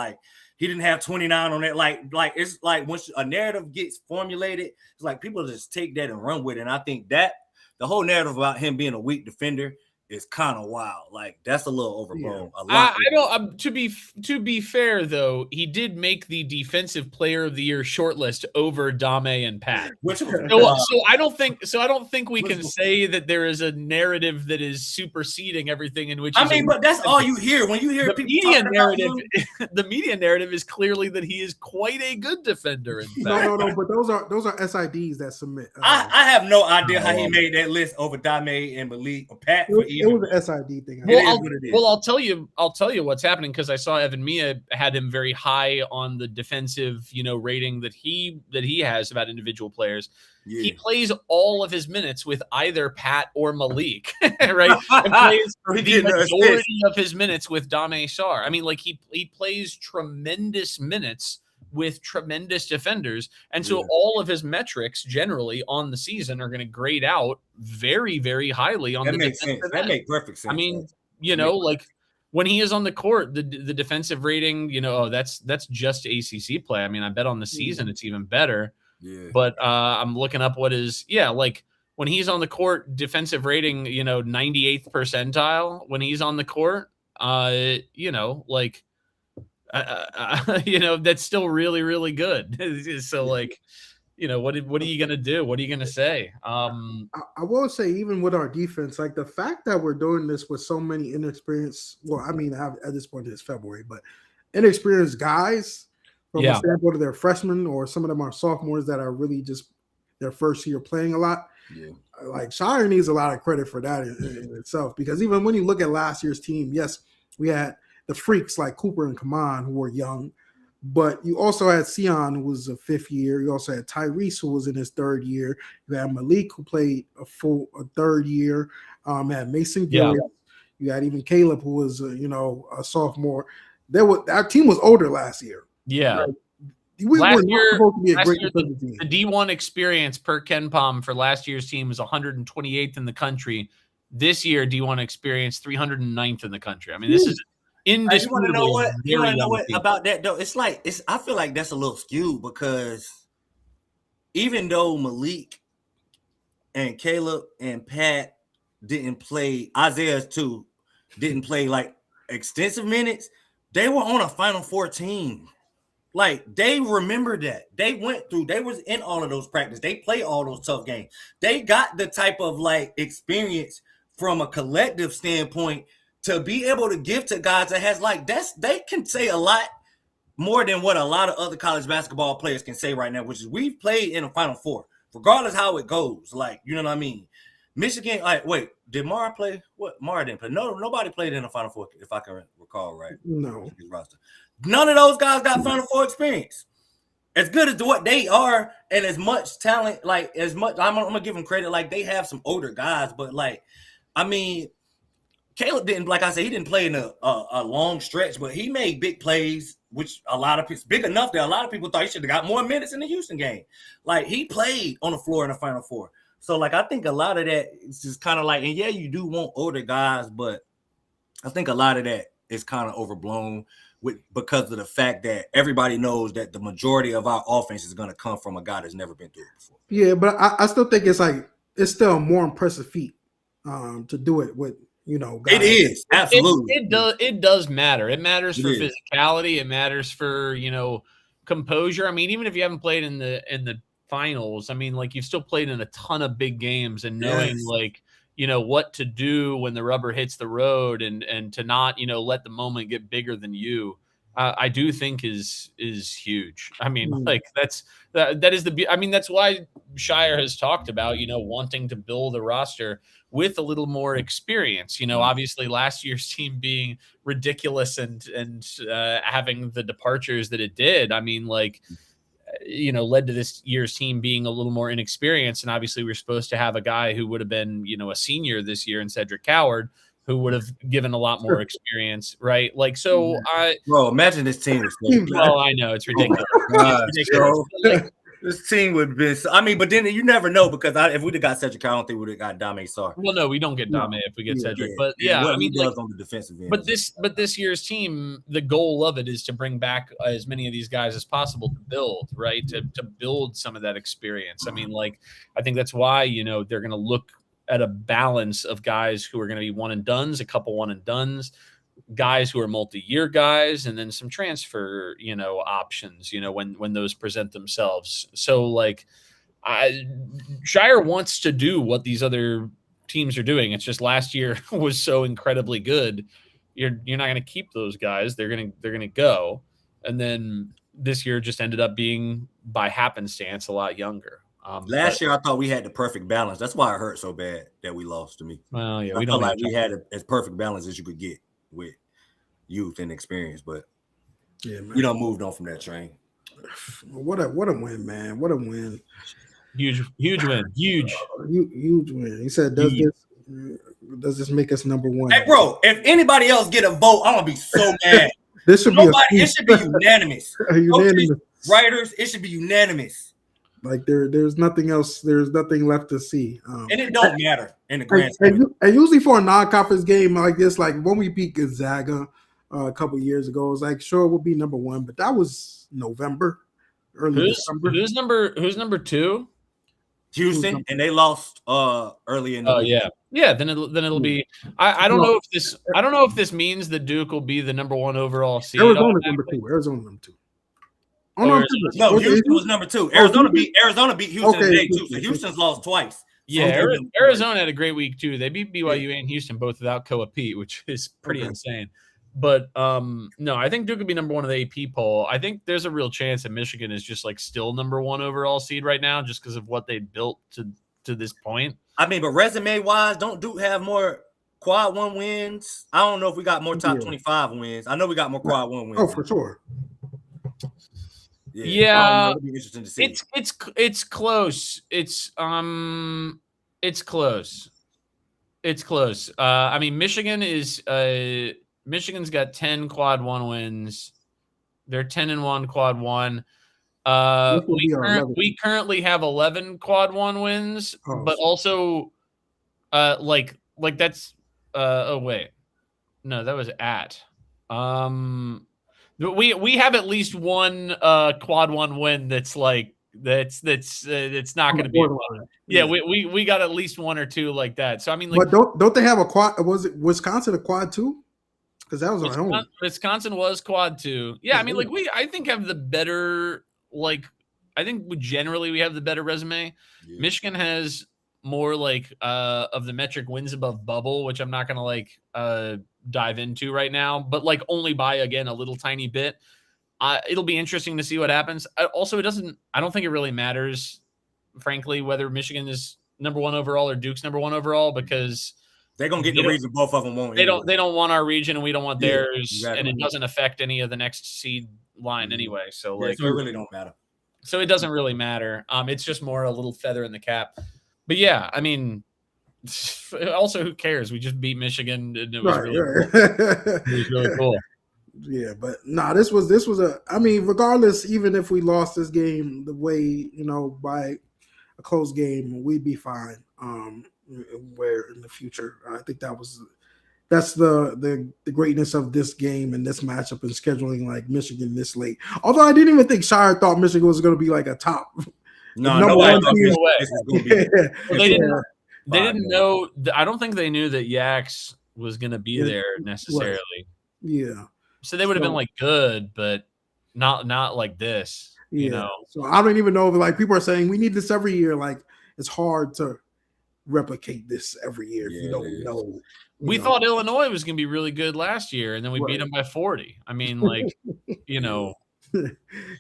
He didn't have 29 on that. It's once a narrative gets formulated, it's people just take that and run with it. And I think that the whole narrative about him being a weak defender is kind of wild. That's a little overblown. I don't. To be fair, though, he did make the Defensive Player of the Year shortlist over Dame and Pat. So I don't think we can say that there is a narrative that is superseding everything in which. But that's all you hear when you hear the media narrative. The media narrative is clearly that he is quite a good defender. In fact. No. But those are SIDs that submit. I have no idea how he made that list over Dame and Malik or Pat. It was an SID thing. I'll tell you what's happening because I saw Evan Mia had him very high on the defensive, rating that he has about individual players. Yeah. He plays all of his minutes with either Pat or Malik, right? And plays the majority of his minutes with Dame Sarr. He plays tremendous minutes with tremendous defenders. And so all of his metrics generally on the season are going to grade out very, very highly on that makes sense. That makes perfect sense. When he is on the court, the defensive rating, that's just ACC play. I bet on the season it's even better. Yeah. But I'm looking up what is like when he's on the court, defensive rating, 98th percentile when he's on the court. That's still really, really good. So like, what are you gonna do? What are you gonna say? I will say, even with our defense, like the fact that we're doing this with so many inexperienced, at this point it's February, but inexperienced guys from a standpoint of their freshmen, or some of them are sophomores that are really just their first year playing a lot. Yeah. Like Shire needs a lot of credit for that in itself, because even when you look at last year's team, yes, we had the freaks like Cooper and Kaman who were young, but you also had Sion, who was a fifth year. You also had Tyrese, who was in his third year. You had Malik, who played a third year. You had Mason Gillis. You had even Caleb, who was a sophomore. Our team was older last year. Yeah. Like, we were not supposed to be a great defensive team. The D1 experience per Ken Palm for last year's team was 128th in the country. This year, D1 experience 309th in the country. I mean, this is indisputably. You want to know what about that though? I feel like that's a little skewed, because even though Malik and Caleb and Pat didn't play, Isaiah's too didn't play like extensive minutes, they were on a Final Four team. Like, they remember that. They was in all of those practices. They play all those tough games. They got the type of like experience from a collective standpoint to be able to give to guys that has like they can say a lot more than what a lot of other college basketball players can say right now, which is we've played in a Final Four, regardless how it goes. Like, you know what I mean? Michigan, wait, did Mara play? What? Mara didn't play. No, nobody played in the Final Four, if I can recall right. No. None of those guys got Final Four experience. As good as what they are, and as much talent, like as much, I'm gonna give them credit. Like, they have some older guys, but like, I mean, Caleb didn't, like I said, he didn't play in a long stretch, but he made big plays, which big enough that a lot of people thought he should have got more minutes in the Houston game. Like, he played on the floor in the Final Four. So, like, I think a lot of that is just kind of like, and yeah, you do want older guys, but I think a lot of that is kind of overblown because of the fact that everybody knows that the majority of our offense is going to come from a guy that's never been through it before. Yeah, but I still think it's still a more impressive feat to do it with, guys. It is, absolutely. It does matter. It matters for physicality. It matters for, composure. I mean, even if you haven't played in the finals, I mean, like, you've still played in a ton of big games, and knowing what to do when the rubber hits the road, and to not, let the moment get bigger than you, I do think is huge. I mean, like, that is that's why Shire has talked about, wanting to build a roster with a little more experience. Obviously last year's team being ridiculous and having the departures that it did, I mean, like, led to this year's team being a little more inexperienced. And obviously we're supposed to have a guy who would have been, a senior this year in Cedric Coward, who would have given a lot more experience, right? Like, so bro, imagine this team. Well, I know it's ridiculous. It's ridiculous. This team would be. I mean, but then you never know, because if we'd have got Cedric, I don't think we'd have got Dame Sarr. Well, no, we don't get Dame if we get Cedric. But yeah, I mean, does on the defensive end. But this year's team, the goal of it is to bring back as many of these guys as possible to build, right? To build some of that experience. I mean, like, I think that's why they're going to look at a balance of guys who are going to be one and dones, a couple one and dones, guys who are multi-year guys, and then some transfer, options, when those present themselves. So, like, Shire wants to do what these other teams are doing. It's just last year was so incredibly good. You're not going to keep those guys. They're going to go. And then this year just ended up being, by happenstance, a lot younger. Last year, I thought we had the perfect balance. That's why it hurt so bad that we lost to me. Well, yeah, we felt like we had as perfect balance as you could get with youth and experience, but yeah, man, we done moved on from that train. What a win, man! What a win! Huge win! Huge win. He said, "Does this make us number one?" Hey, bro, if anybody else get a vote, I'm gonna be so mad. It should be unanimous. Unanimous. Writers, it should be unanimous. Like, there's nothing else. There's nothing left to see. And it don't matter in the grand scheme. And usually for a non-conference game like this, like when we beat Gonzaga a couple years ago, it was like, sure, we'll be number one, but that was November. early December. Who's number 2? Houston, and they lost early in the week. Yeah. Then it'll be. I don't know if this means that Duke will be the number 1 overall seed. Arizona's number 2. Arizona number 2. Oh, no, Houston was number 2. Arizona beat Houston today too. So Houston's lost twice. Yeah, Arizona had a great week too. They beat BYU and Houston both without Koa Pete, which is pretty insane. But no, I think Duke could be number 1 of the AP poll. I think there's a real chance that Michigan is just like still number 1 overall seed right now, just because of what they built to this point. I mean, but resume wise, don't Duke have more quad 1 wins? I don't know if we got more top 25 wins. I know we got more quad 1 wins. Oh, for sure. Yeah, it'll be interesting to see. It's close. It's close. It's close. I mean, Michigan's got 10 quad 1 wins. They're 10-1 quad 1. We currently have 11 quad 1 wins, but also like that's oh wait. No, that was at. We have at least one quad 1 win that's like that's not going to be. Yeah, we got at least 1 or 2 like that. So I mean, like, but don't they have a quad? Was it Wisconsin a quad 2? Because that was our home. Wisconsin was quad 2. Yeah, I mean, like I think have the better I think generally we have the better resume. Yeah. Michigan has more of the metric wins above bubble, which I'm not going to dive into right now, but only by again a little tiny bit. It'll be interesting to see what happens. Also, I don't think it really matters, frankly, whether Michigan is number 1 overall or Duke's number 1 overall, because they're gonna get the region. Both of them won't. They don't want our region, and we don't want theirs, exactly. And it doesn't affect any of the next seed line anyway. So so it really don't matter. So it doesn't really matter. It's just more a little feather in the cap. But yeah, I mean, also who cares? We just beat Michigan, and it was cool. It was really cool. Yeah, but this was I mean, regardless, even if we lost this game the way, by a close game, we'd be fine. Where in the future, I think that's the greatness of this game and this matchup and scheduling Michigan this late. Although I didn't even think Shire thought Michigan was going to be a top. No way. They didn't know. I don't think they knew that Yax was going to be there necessarily. Right. Yeah. So they would have been good, but not like this. Yeah. So I don't even know if people are saying we need this every year. It's hard to replicate this every year if you don't know. We thought Illinois was going to be really good last year, and then we beat them by 40. I mean,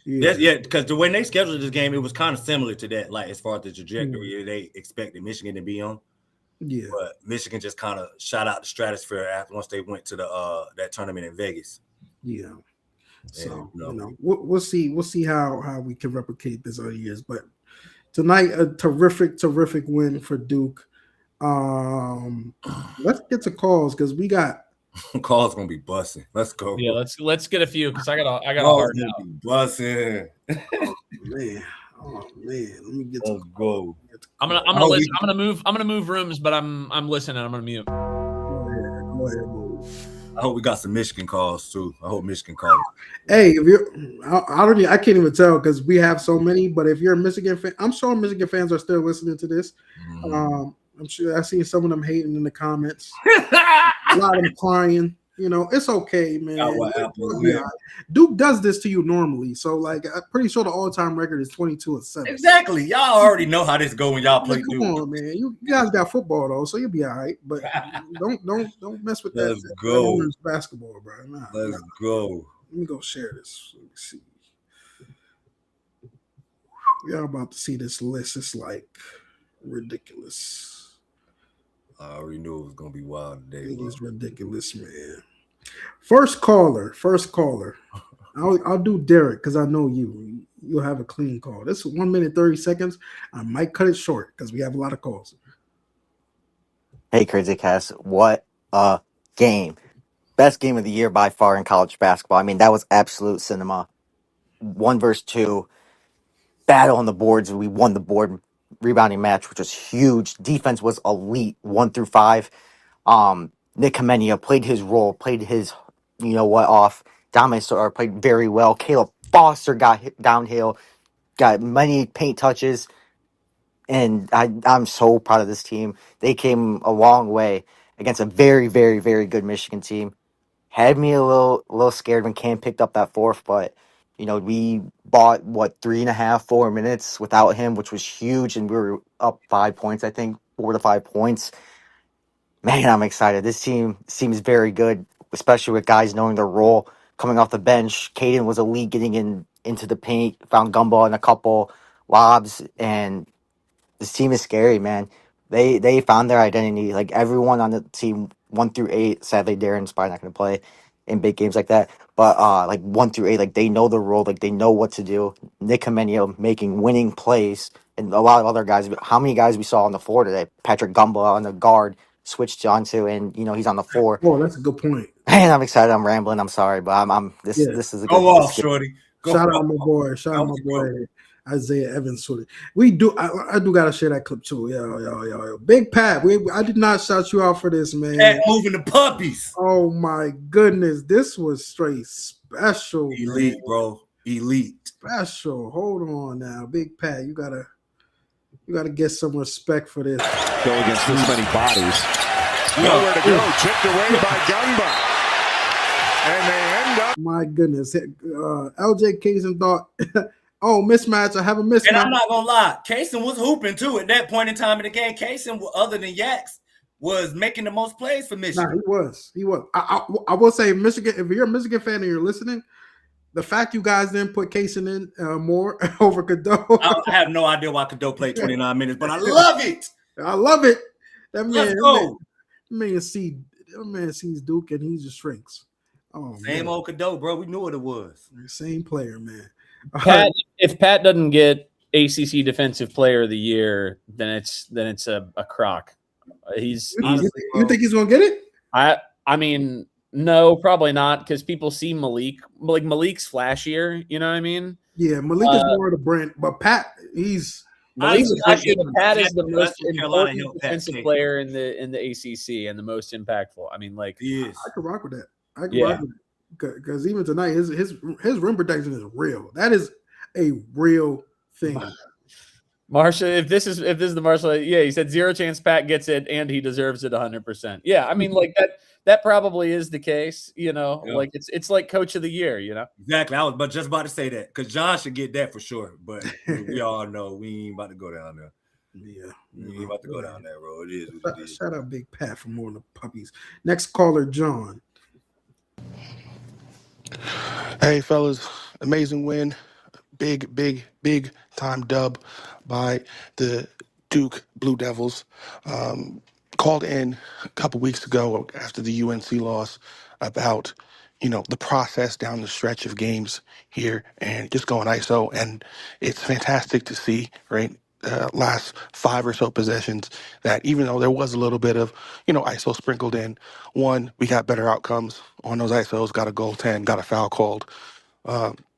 Yeah, because when they scheduled this game, it was kind of similar to that, as far as the trajectory they expected Michigan to be on. Yeah, but Michigan just kind of shot out the stratosphere once they went to the that tournament in Vegas. Yeah, so we'll see how we can replicate this other years. But tonight, a terrific win for Duke. Let's get to calls because we got. Call's gonna be busting. Let's go. Yeah, let's get a few because I got a hard out. Busting. Oh man. Let me get. Let's go. I'm gonna listen. I'm gonna move rooms, but I'm listening. I'm gonna mute. Go ahead, move. I hope we got some Michigan calls too. I hope Michigan calls. Hey, if you're, I can't even tell because we have so many. But if you're a Michigan fan, I'm sure Michigan fans are still listening to this. Mm-hmm. I'm sure I've seen some of them hating in the comments. A lot of them crying. It's okay, man. Duke does this to you normally. So, I'm pretty sure the all-time record is 22-7. Exactly. Y'all already know how this go when y'all play Duke. Come on, man. You guys got football, though, so you'll be all right. But don't mess with Let's go. Basketball, bro. Let's go. Let me go share this. Let me see. Y'all about to see this list. It's ridiculous. I already knew it was gonna be wild today. It is ridiculous, man. First caller. I'll do Derek because I know you'll have a clean call. This is 1 minute 30 seconds. I might cut it short because we have a lot of calls. Hey, Crazy Cast, what a game! Best game of the year by far in college basketball. I mean, that was absolute cinema. 1 versus 2 battle on the boards. We won the board rebounding match, which was huge. Defense was elite 1 through 5. Nick Kamenia played his role, played his off. Dominic Sawyer played very well. Caleb Foster got hit downhill. got many paint touches, and I'm so proud of this team. They came a long way against a very, very, very good Michigan team. Had me a little scared when Cam picked up that fourth, but we bought 3.5, 4 minutes without him, which was huge, and we were up 5 points, I think 4 to 5 points. Man, I'm excited. This team seems very good, especially with guys knowing their role. Coming off the bench, Caden was elite getting into the paint, found Gumball in a couple lobs, and this team is scary, man. They found their identity. Like everyone on the team, 1 through 8. Sadly, Darren's probably not going to play in big games like that. But like 1 through 8, like they know the role, like they know what to do. Nick Comenio making winning plays, and a lot of other guys. How many guys we saw on the floor today? Patrick Gumbel on the guard switched onto, and he's on the floor. Oh, that's a good point. Man, I'm excited. I'm rambling. I'm sorry, but I'm this. Yeah. This is a Go good. off, shorty. Shout out my boy. Shout out my boy Isaiah Evans. We do. I do gotta share that clip too. Yo. Big Pat. I did not shout you out for this, man. Pat moving the puppies. Oh my goodness, this was straight special. Elite, man. bro. Elite. Special. Hold on now, Big Pat. You gotta get some respect for this. Go against this many bodies. Nowhere to go. Chipped away by Gumba. And they end up. My goodness. LJ Kaysen thought, oh, mismatch. I have a mismatch. And I'm not going to lie. Kaysen was hooping, too, at that point in time in the game. Kaysen, other than Yaks, was making the most plays for Michigan. Nah, he was. I will say, Michigan, if you're a Michigan fan and you're listening, the fact you guys didn't put Kaysen in more over Cadeau. I have no idea why Cadeau played 29 minutes, but I love it. I love it. That Let's go. Man sees Duke and he just shrinks. Oh, same old Cadeau, bro. We knew what it was. Same player, man. Pat, if Pat doesn't get ACC Defensive Player of the Year, then it's a crock. You think he's gonna get it? I mean, no, probably not, because people see Malik. Like Malik's flashier, you know what I mean? Yeah, Malik is more of the brand, but Pat, he's Pat is the most important defensive player in the ACC and the most impactful. I mean, like he is. I could rock with that. I can rock with it because even tonight, his rim protection is real. That is a real thing. Marsha, if this is the Marshall, he said 0 chance Pat gets it and he deserves it 100%. Yeah, I mean, like that probably is the case. Like it's like Coach of the Year. Exactly. I was just about to say that because John should get that for sure. But we all know we ain't about to go down there. Yeah, we ain't about to go down there, bro. It is. Shout out Big Pat for more than the puppies. Next caller, John. Hey, fellas, amazing win. Big time dub by the Duke Blue Devils. Called in a couple weeks ago after the UNC loss about, the process down the stretch of games here and just going ISO. And it's fantastic to see, right? Last 5 or so possessions that even though there was a little bit of, ISO sprinkled in, one, we got better outcomes on those ISOs, got a goaltend, got a foul called.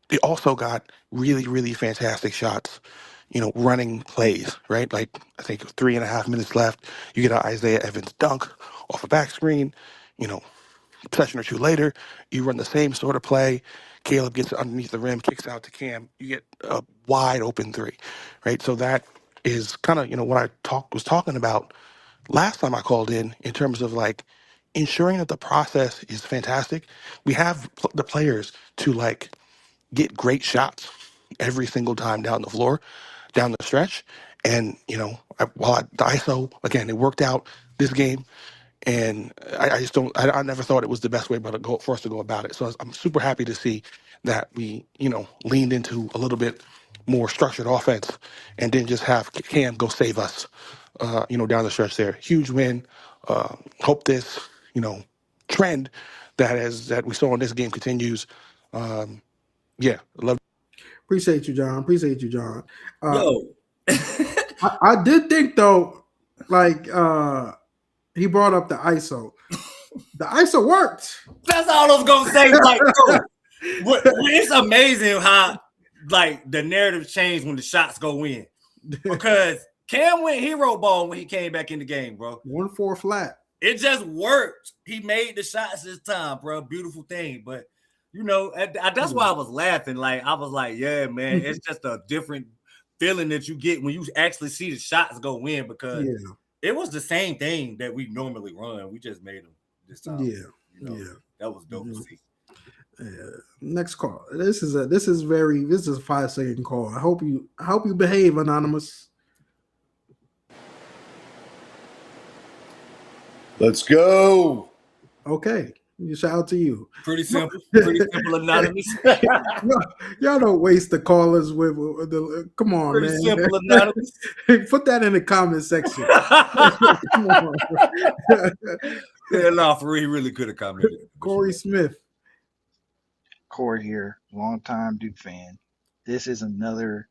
They also got really, really fantastic shots, running plays, right? Like I think 3.5 minutes left, you get an Isaiah Evans dunk off a back screen, possession or two later, you run the same sort of play. Caleb gets it underneath the rim, kicks out to Cam. You get a wide open 3, right? So that is kind of, what I was talking about last time I called in terms of like ensuring that the process is fantastic. We have the players to get great shots every single time down the floor, down the stretch. And, the ISO, again, it worked out this game. And I just don't. I never thought it was the best way, for us to go about it. So I'm super happy to see that we, leaned into a little bit more structured offense, and didn't just have Cam go save us, down the stretch there. Huge win. Hope this, trend that we saw in this game continues. Love. Appreciate you, John. I did think though, he brought up the ISO. The ISO worked. That's all I was gonna say. It's amazing how the narrative changed when the shots go in. Because Cam went hero ball when he came back in the game, bro. 1-4 flat. It just worked. He made the shots this time, bro. Beautiful thing. But You know, that's why I was laughing. Like, I was like, yeah, man, it's just a different feeling that you get when you actually see the shots go in, because it was the same thing that we normally run. We just made them this time. Yeah. You know, that was dope to see. Next call. This is a 5-second call. I hope you behave, Anonymous. Let's go. Okay. Shout out to you. Pretty simple. Pretty simple, Anonymous. Y'all don't waste the callers with the. Come on, Pretty man. simple, Anonymous. Put that in the comment section. Come on. Yeah, no, for real, he really could have commented. Corey Smith. Corey here, longtime Duke fan. This is another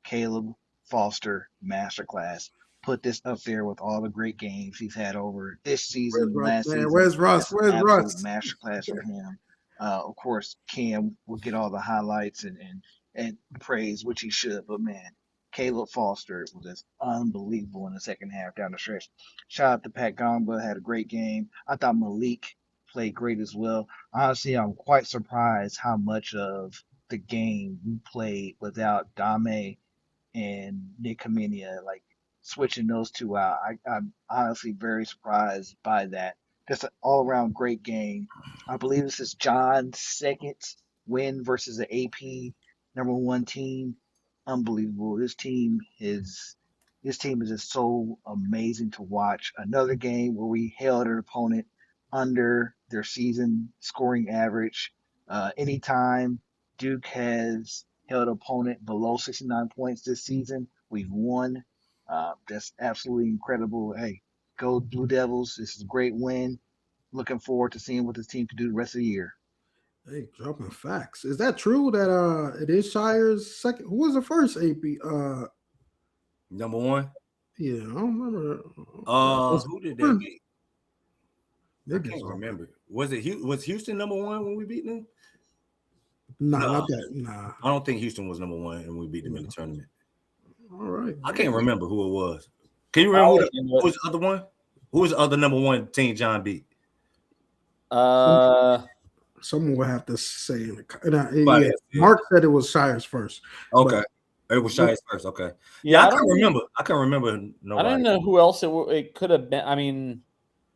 Caleb Foster masterclass. Put this up there with all the great games he's had over this season, last season. Where's Russ? Where's Russ? Masterclass for him. Of course, Cam will get all the highlights and praise, which he should. But man, Caleb Foster was just unbelievable in the second half down the stretch. Shout out to Pat Gomba, had a great game. I thought Malik played great as well. Honestly, I'm quite surprised how much of the game we played without Dame and Nick Kamenia, like switching those two out. I'm honestly very surprised by that. Just an all-around great game. I believe this is John's second win versus the AP #1 team. Unbelievable. This team is just so amazing to watch. Another game where we held an opponent under their season scoring average. Anytime Duke has held an opponent below 69 points this season, we've won. That's absolutely incredible. Hey, go Blue Devils. This is a great win. Looking forward to seeing what this team can do the rest of the year. Hey, dropping facts. Is that true that it is Shire's second? Who was the first AP? #1? Yeah, I don't remember. Who did that beat? I Niggas can't are- remember. Was Houston #1 when we beat them? Nah, No. not that. Nah. I don't think Houston was #1 and we beat them in the tournament. All right. I can't remember who it was. Can you remember who was the other one? Who was the other #1 team John beat? Someone will have to say in the Mark said it was Shire's first. Okay. It was Shire's first. Okay. Yeah, I can remember. I can remember. Nobody. I don't know who else it could have been. I mean,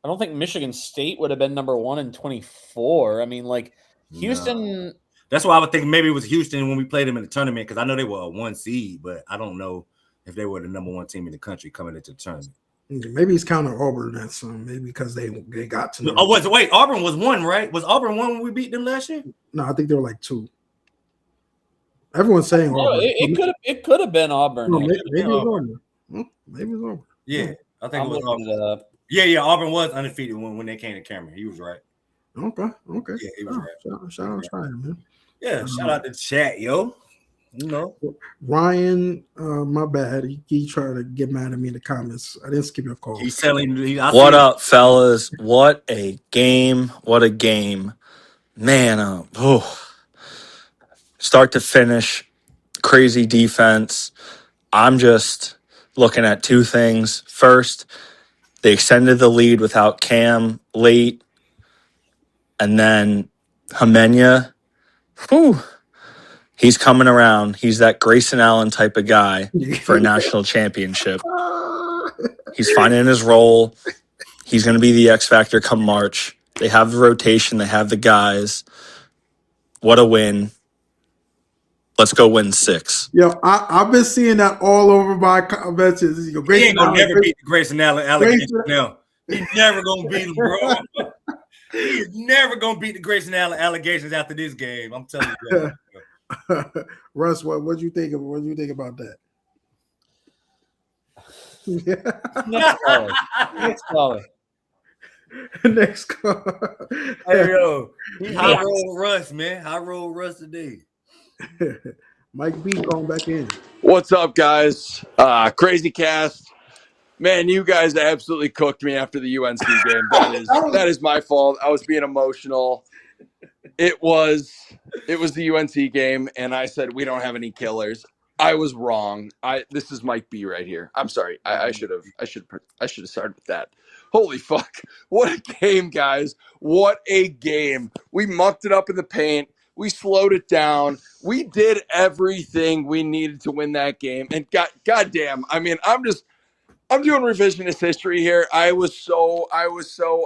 I don't think Michigan State would have been #1 in 24. I mean, like Houston. No. That's why I would think maybe it was Houston when we played them in the tournament, because I know they were a 1 seed, but I don't know if they were the #1 team in the country coming into the tournament. Maybe he's counting Auburn. That's maybe because they got to know. Oh, wait, Auburn was 1, right? Was Auburn 1 when we beat them last year? No, I think they were like 2. Everyone's saying Auburn. It could have been Auburn. No, maybe it was Auburn. Maybe it was Auburn. Yeah, I think it was Auburn. Yeah, Auburn was undefeated when they came to Cameron. He was right. Okay. Yeah, he was right. Shout out Shire, man. Yeah, shout out to chat, yo. You know, Ryan, my bad. He tried to get mad at me in the comments. I didn't skip your call. He's selling. What up, fellas? What a game! What a game, man! Start to finish, crazy defense. I'm just looking at 2 things. First, they extended the lead without Cam late, and then Hamenya. Whew. He's coming around. He's that Grayson Allen type of guy for a national championship. He's finding his role. He's going to be the X factor come March. They have the rotation. They have the guys. What a win. Let's go win 6. Yo, I've been seeing that all over my conventions. He ain't going to never beat the Grayson Allen allegation now. He's never going to beat him, bro. He's never going to beat the Grayson Allen allegations after this game. I'm telling you. Russ, what you think about that? Next caller. Next call. Hey, yo. High roll Russ, man. High roll Russ today. Mike B going back in. What's up, guys? Crazy Cast. Man, you guys absolutely cooked me after the UNC game. That is my fault. I was being emotional. It was the UNC game, and I said we don't have any killers. I was wrong. This is Mike B right here. I'm sorry. I should have started with that. Holy fuck! What a game, guys! What a game! We mucked it up in the paint. We slowed it down. We did everything we needed to win that game. And goddamn, I mean, I'm doing revisionist history here. I was so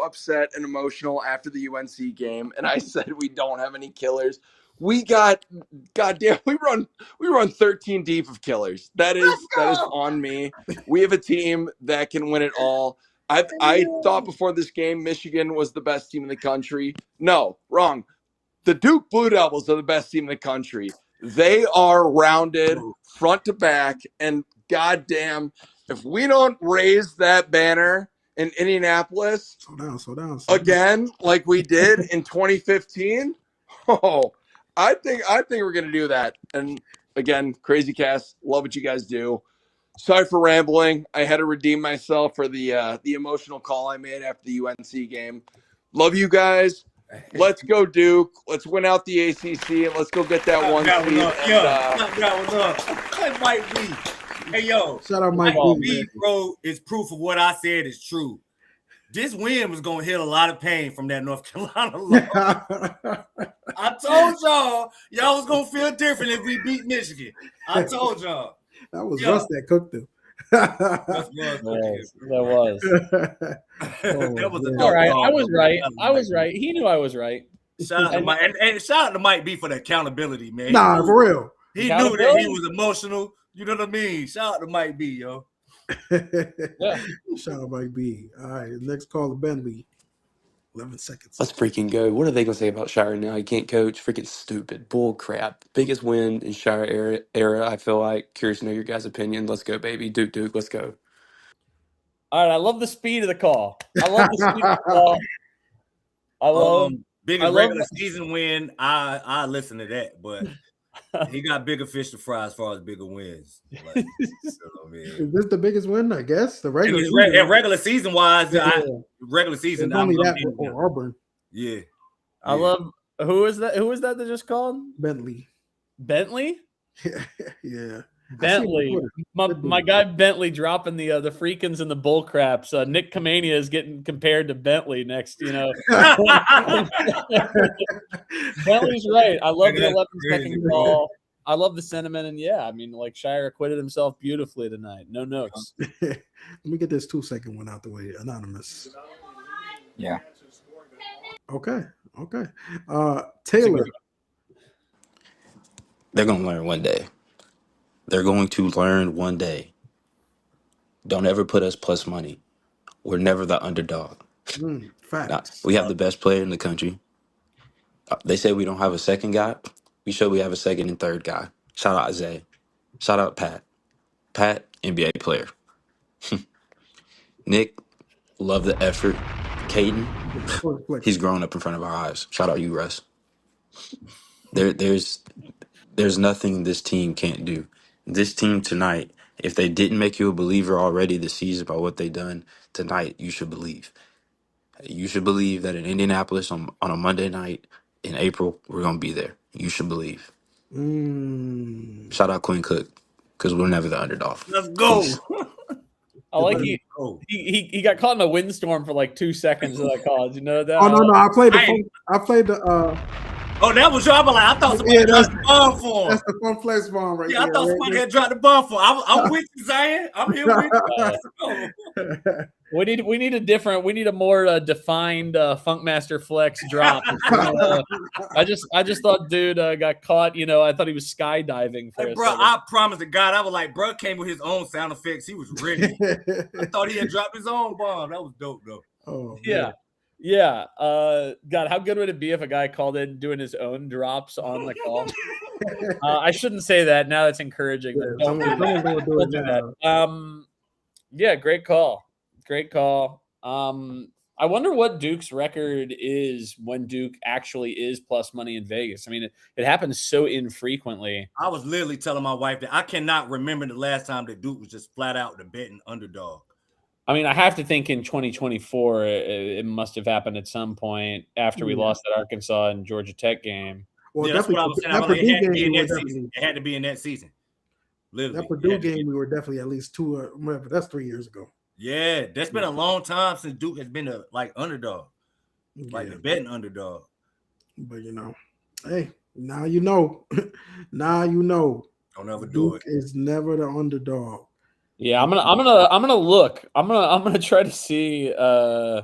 upset and emotional after the UNC game, and I said we don't have any killers. We got goddamn. We run 13 deep of killers. That is on me. We have a team that can win it all. I thought before this game Michigan was the best team in the country. No, wrong. The Duke Blue Devils are the best team in the country. They are rounded front to back, and goddamn, if we don't raise that banner in Indianapolis slow down. Again, like we did in 2015, I think we're gonna do that. And again, Crazy Cast, love what you guys do. Sorry for rambling. I had to redeem myself for the emotional call I made after the UNC game. Love you guys. Let's go, Duke. Let's win out the ACC and let's go get that one seed. Mike B. Hey, yo. Shout out Mike B, bro, is proof of what I said is true. This win was going to heal a lot of pain from that North Carolina loss. I told y'all was going to feel different if we beat Michigan. I told y'all. That was Russ that cooked them. That was all right. I was right. He knew I was right. Shout out to Mike, and shout out to Mike B for the accountability, man. Nah, for real. He knew that he was emotional. You know what I mean? Shout out to Mike B, yo. Yeah. Shout out Mike B. All right, next call to Bentley. 11 seconds. Let's freaking go. What are they going to say about Shire now? He can't coach. Freaking stupid. Bull crap. Biggest win in Shire era, I feel like. Curious to know your guys' opinion. Let's go, baby. Duke, let's go. All right, I love the speed of the call. I love biggest regular season win. I listen to that, but he got bigger fish to fry as far as bigger wins. Like, is this the biggest win? I guess the regular season. Regular season wise, regular season. It's only that or Auburn. Yeah, I love. Who is that? Who is that just called? Bentley. Yeah. Bentley, my guy Bentley dropping the Freakins and the bull craps. Nick Kamania is getting compared to Bentley next. Bentley's right. I love the 11-second call. I love the sentiment, and yeah, I mean, like Shire acquitted himself beautifully tonight. No notes. Let me get this 2-second one out the way. Anonymous. Yeah. Okay. Taylor. They're gonna learn one day. They're going to learn one day. Don't ever put us plus money. We're never the underdog. Facts. We have the best player in the country. They say we don't have a second guy. We show we have a second and third guy. Shout out Isaiah. Shout out Pat. Pat, NBA player. Nick, love the effort. Caden, he's growing up in front of our eyes. Shout out you, Russ. There's nothing this team can't do. This team tonight, if they didn't make you a believer already this season by what they've done tonight, you should believe. You should believe that in Indianapolis on a Monday night in April, we're going to be there. You should believe. Shout out Quinn Cook, because we're never the underdog. Let's go. Peace. I like he got caught in a windstorm for like 2 seconds of that call. Did you know that? Oh no, I played the Oh, that was your. I thought somebody dropped the bomb for him. That's the fun flex bomb right there. Yeah, I thought somebody had dropped the bomb for him. I'm with you, Zion. I'm here with you. We need a more defined Funkmaster flex drop. I just thought dude got caught. I thought he was skydiving for hey, bro, I promise to God, I was like, bro came with his own sound effects. He was ready. I thought he had dropped his own bomb. That was dope, though. Oh, yeah. Yeah. God, how good would it be if a guy called in doing his own drops on the call? I shouldn't say that. Now that's encouraging. Yeah, great call. Great call. I wonder what Duke's record is when Duke actually is plus money in Vegas. I mean, it happens so infrequently. I was literally telling my wife that I cannot remember the last time that Duke was just flat out the betting underdog. I mean, I have to think in 2024, it must have happened at some point after we lost that Arkansas and Georgia Tech game. Well, yeah, that's what I was saying. It had to be in that season. It had to be in that season. Literally. That Purdue game, we were definitely at least that's 3 years ago. Yeah, that's been a long time since Duke has been a underdog, like the betting underdog. But hey, Now you know. Now you know. Don't ever do Duke it. is never the underdog. Yeah, I'm gonna look. I'm gonna try to see. I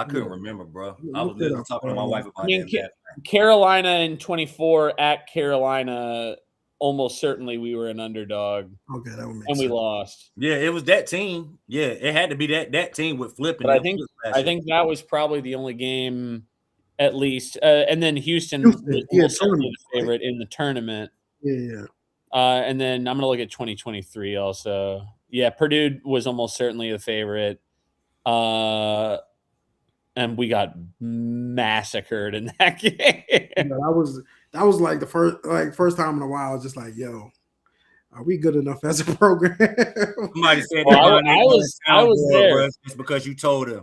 couldn't remember, bro. I Look was it literally up. talking to my wife about I mean, that. Carolina in 24 at Carolina. Almost certainly, we were an underdog. Okay, that would make and sense. we lost. Yeah, it was that team. Yeah, it had to be that team with flipping. But I think that was probably the only game, at least. And then Houston was almost certainly the favorite in the tournament. Yeah. And then I'm gonna look at 2023 also. Yeah, Purdue was almost certainly the favorite. And we got massacred in that game. Yeah, that was like the first time in a while. I was just like, yo, are we good enough as a program? Somebody said well, I was there. It's because you told him.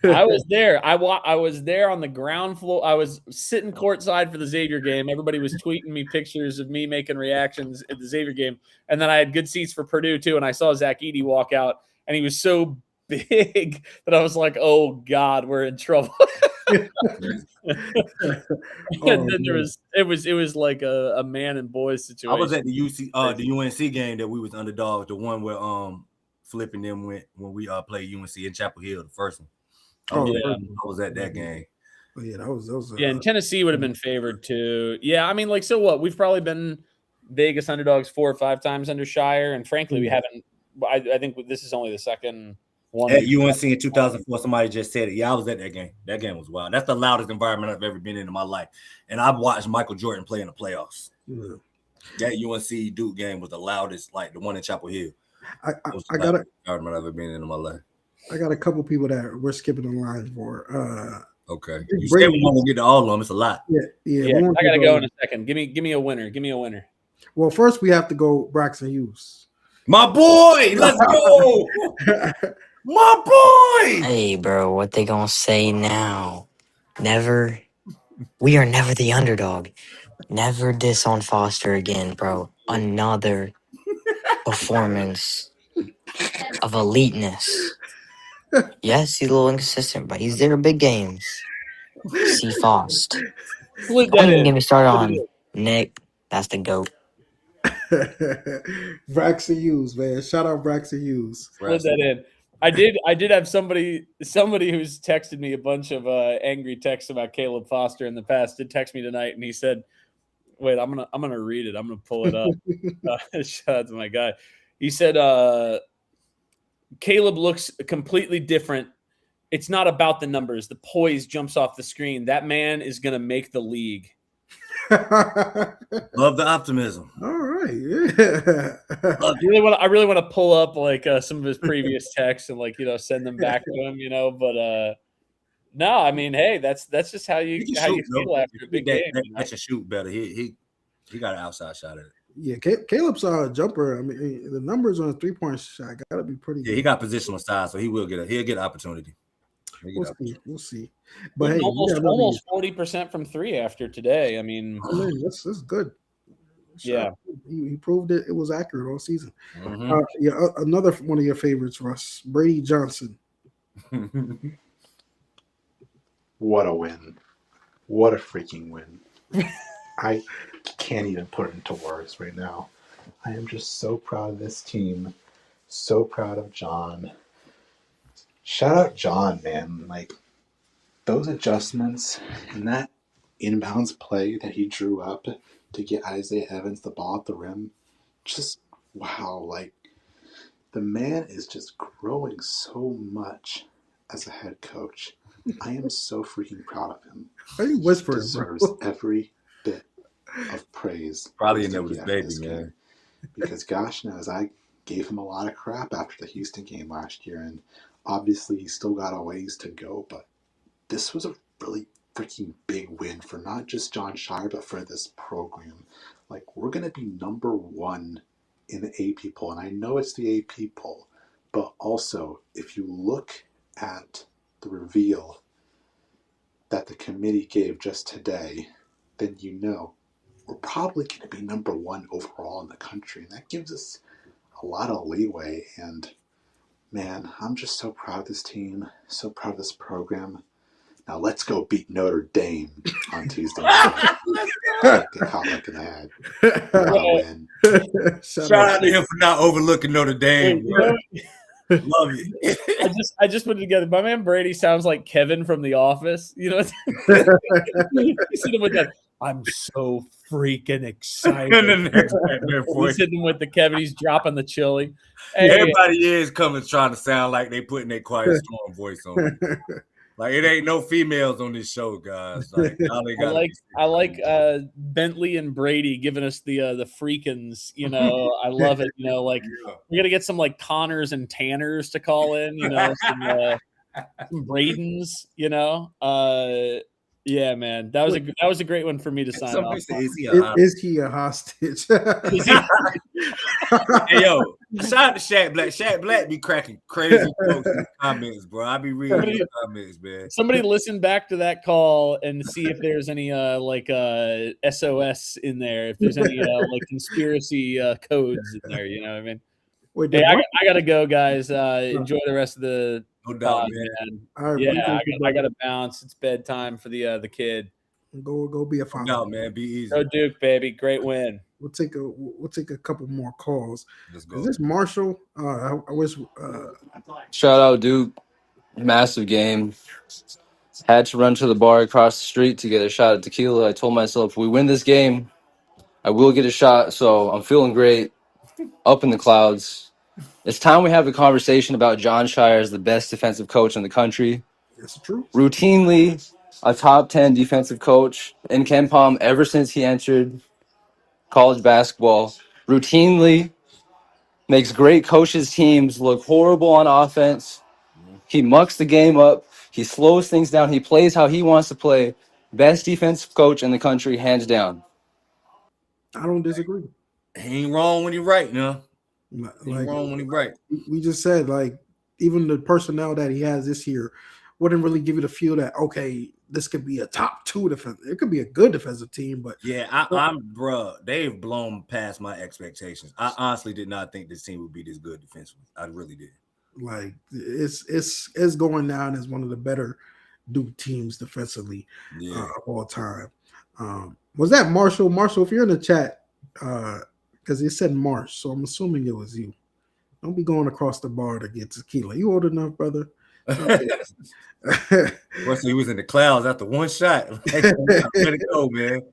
I was there. I was there on the ground floor. I was sitting courtside for the Xavier game. Everybody was tweeting me pictures of me making reactions at the Xavier game, and then I had good seats for Purdue too. And I saw Zach Edey walk out, and he was so big that I was like, "Oh God, we're in trouble." And then it was like a man and boys situation. I was at the UNC game that we was underdogs, the one where flipping them went when we played UNC in Chapel Hill, the first one. I was at that game. Oh, yeah, that was and Tennessee would have been favored too. Yeah, I mean, like, so what? We've probably been Vegas underdogs 4 or 5 times under Shire, and frankly, we haven't. I think this is only the second one. At UNC in 2004, somebody just said it. Yeah, I was at that game. That game was wild. That's the loudest environment I've ever been in my life. And I've watched Michael Jordan play in the playoffs. Yeah. That UNC Duke game was the loudest, like the one in Chapel Hill. I got it. Environment I've ever been in my life. I got a couple people that we're skipping the lines for. Okay, you said we want to get to all of them. It's a lot. Yeah. I gotta go in a second. Give me a winner. Give me a winner. Well, first we have to go Braxton Hughes. My boy, let's go. My boy. Hey, bro, what they gonna say now? Never. We are never the underdog. Never diss on Foster again, bro. Another performance of eliteness. Yes, he's a little inconsistent, but he's there in big games. See Fost. Don't even get me started on Nick. That's the GOAT. Braxton Hughes, man. Shout out Braxton Hughes. Put that in. I did have somebody who's texted me a bunch of angry texts about Caleb Foster in the past did text me tonight, and he said, "Wait, I'm gonna read it. I'm gonna pull it up." Shout out to my guy. He said, "Caleb looks completely different. It's not about the numbers. The poise jumps off the screen. That man is gonna make the league." Love the optimism. All right, yeah. I really want to pull up like some of his previous texts and send them back to him, But no, I mean, hey, that's just how you feel after a big game. That should shoot better. He got an outside shot at it. Yeah, Caleb's a jumper. I mean, the numbers on a 3-point shot got to be pretty. Yeah, he got positional size, so he'll get an opportunity. We'll see. But hey, almost 40% from 3 after today. I mean, that's good. Yeah, he proved it. It was accurate all season. Mm-hmm. Another one of your favorites, Russ, Brady Johnson. What a win! What a freaking win! I can't even put it into words right now. I am just so proud of this team. So proud of John. Shout out John, man. Like, those adjustments and that inbounds play that he drew up to get Isaiah Evans the ball at the rim, just wow. Like, the man is just growing so much as a head coach. I am so freaking proud of him. He deserves every bit of praise. Probably in with his baby, man. Because gosh knows, I gave him a lot of crap after the Houston game last year, and obviously he's still got a ways to go, but this was a really freaking big win for not just John Shire, but for this program. Like, we're going to be number 1 in the AP poll, and I know it's the AP poll, but also if you look at the reveal that the committee gave just today, then you know we're probably going to be number 1 overall in the country, and that gives us a lot of leeway. And man, I'm just so proud of this team, so proud of this program. Now let's go beat Notre Dame on Tuesday night. Get caught looking ahead. We gotta win. Shout out to him for not overlooking Notre Dame. Love it. I just put it together. My man Brady sounds like Kevin from The Office. You know, you see him with that. I'm so freaking excited. He's hitting with the Kevin. He's dropping the chili. Hey, everybody is coming trying to sound like they putting their Quiet Storm voice on. Like it ain't no females on this show, guys. Like I like Bentley and Brady giving us the freakins. You know, I love it. You know, like we're gonna get some like Connors and Tanners to call in. You know, some Bradens. You know, yeah, man, that was a great one for me to sign off. Is he a hostage? Hey, yo, shout out to Shaq Black. Shaq Black be cracking crazy jokes in the comments, bro. I be reading the comments, man. Somebody listen back to that call and see if there's any SOS in there. If there's any like conspiracy codes in there, you know what I mean? Wait, hey, I gotta go, guys. Enjoy the rest of the. No doubt, man. All right, yeah, I gotta bounce. It's bedtime for the kid. Go be a father. No, man, be easy. Go Duke, baby. Great win. We'll take a couple more calls. Let's go. Is this Marshall? I wish. Shout out Duke, massive game. Had to run to the bar across the street to get a shot at tequila. I told myself, if we win this game, I will get a shot. So I'm feeling great, up in the clouds. It's time we have a conversation about John Shire as the best defensive coach in the country. That's true. Routinely a top 10 defensive coach in Ken Palm ever since he entered college basketball. Routinely makes great coaches' teams look horrible on offense. He mucks the game up. He slows things down. He plays how he wants to play. Best defensive coach in the country, hands down. I don't disagree. He ain't wrong when he's right, no. Like, wrong when he's right. We just said, like, even the personnel that he has this year wouldn't really give you the feel that, okay, this could be a top 2 defense. It could be a good defensive team, but yeah, they've blown past my expectations. I honestly did not think this team would be this good defensively. I really did. Like it's going down as one of the better Duke teams defensively of all time. Was that Marshall? Marshall, if you're in the chat, because it said Marsh, so I'm assuming it was you. Don't be going across the bar to get tequila. You old enough, brother? Russell, he was in the clouds after one shot. Let it go, man.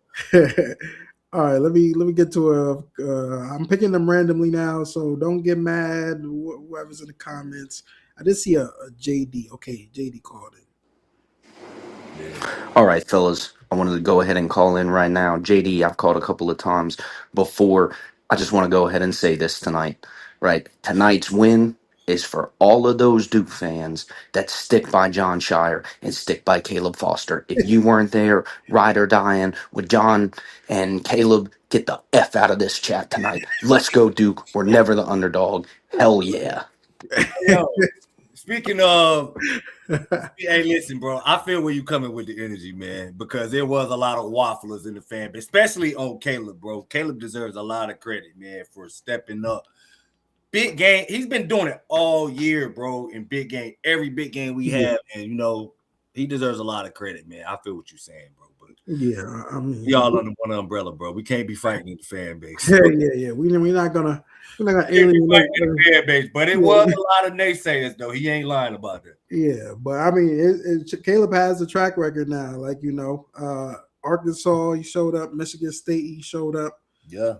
All right, let me get to I'm picking them randomly now, so don't get mad. Whoever's in the comments, I did see a JD. Okay, JD called it. All right, fellas, I wanted to go ahead and call in right now. JD, I've called a couple of times before. I just want to go ahead and say this tonight, right? Tonight's win is for all of those Duke fans that stick by John Shire and stick by Caleb Foster. If you weren't there, ride or dying with John and Caleb, get the F out of this chat tonight. Let's go, Duke. We're never the underdog. Hell yeah. Yo, speaking of, hey, listen, bro, I feel where you coming with the energy, man, because there was a lot of wafflers in the fan base, especially on Caleb, bro. Caleb deserves a lot of credit, man, for stepping up. Big game. He's been doing it all year, bro, in big game. Every big game we have, and, you know, he deserves a lot of credit, man. I feel what you're saying, bro. But yeah, I mean, we all under one umbrella, bro. We can't be fighting in the fan base. Yeah. We're not gonna alienate the fan base, but it was a lot of naysayers, though. He ain't lying about that. Yeah, but I mean, Caleb has a track record now. Like, you know, Arkansas, he showed up. Michigan State, he showed up. Yeah.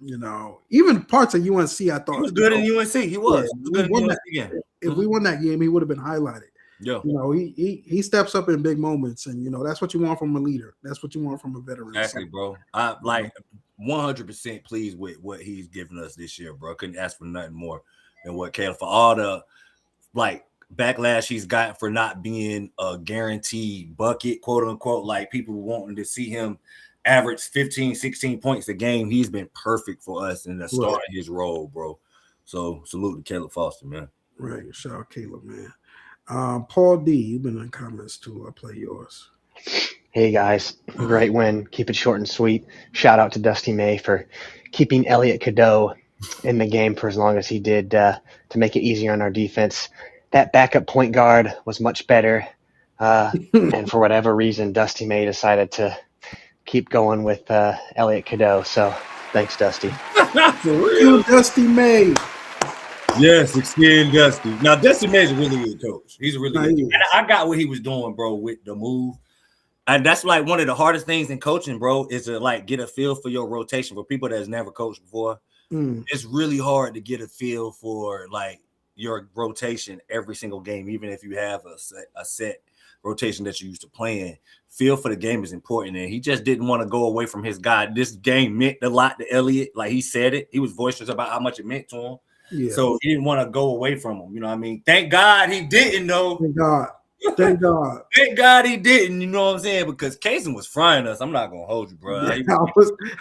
You know, even parts of UNC, I thought he was good in UNC. He was. If we won that game, he would have been highlighted. Yeah. You know, he steps up in big moments, and you know that's what you want from a leader. That's what you want from a veteran. Exactly, bro. I like 100% pleased with what he's given us this year, bro. Couldn't ask for nothing more than what Caleb, for all the like backlash he's gotten for not being a guaranteed bucket, quote unquote, like people wanting to see him average 15, 16 points a game. He's been perfect for us in the start of his role, bro. So salute to Caleb Foster, man. Right. Shout out Caleb, man. Paul D, you've been in the comments too. I'll play yours. Hey guys, great win. Keep it short and sweet. Shout out to Dusty May for keeping Elliot Cadeau in the game for as long as he did to make it easier on our defense. That backup point guard was much better And for whatever reason, Dusty May decided to keep going with Elliot Cadeau. So thanks, Dusty. For real. You, Dusty May. Yes, extend Dusty. Now, Dusty May's a really good coach. He's a really good coach. And I got what he was doing, bro, with the move. And that's like one of the hardest things in coaching, bro, is to like get a feel for your rotation. For people that's never coached before, it's really hard to get a feel for like your rotation every single game, even if you have a set rotation that you're used to playing. Feel for the game is important, and he just didn't want to go away from his guy. This game meant a lot to Elliott. Like he said it. He was boisterous about how much it meant to him. Yeah. So he didn't want to go away from him. You know what I mean? Thank God he didn't, though. Thank God. Thank God. Thank God he didn't, you know what I'm saying? Because Kaysen was frying us. I'm not gonna hold you, bro. Yeah,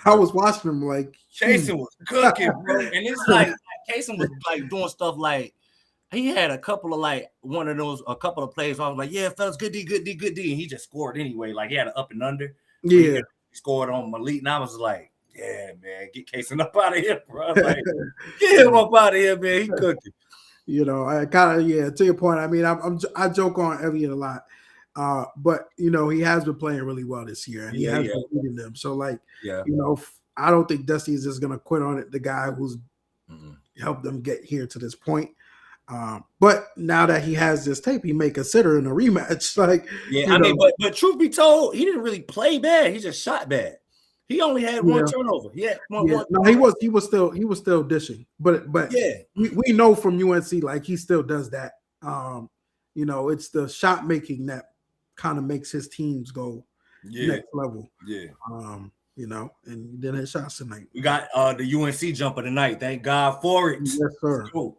I was watching him like Kaysen was cooking, bro. And it's like Kaysen was like doing stuff like he had a couple of plays where I was like, yeah, fellas, good D. And he just scored anyway. Like he had an up and under. Yeah. He scored on Malik, and I was like, yeah, man, get Kaysen up out of here, bro. Like, get him up out of here, man. He cooking. You know, I kind of to your point. I mean, I joke on Elliott a lot, but you know he has been playing really well this year, and he has been beating them. So, like, you know, I don't think Dusty is just gonna quit on it. The guy who's helped them get here to this point. But now that he has this tape, he may consider in a rematch. Like, yeah, I mean, but truth be told, he didn't really play bad. He just shot bad. He only had one turnover. No, he was still dishing, but we know from UNC like he still does that. You know, it's the shot making that kind of makes his teams go next level. Yeah. You know, and then his shots tonight. We got the UNC jumper tonight. Thank God for it. Yes, sir. Cool.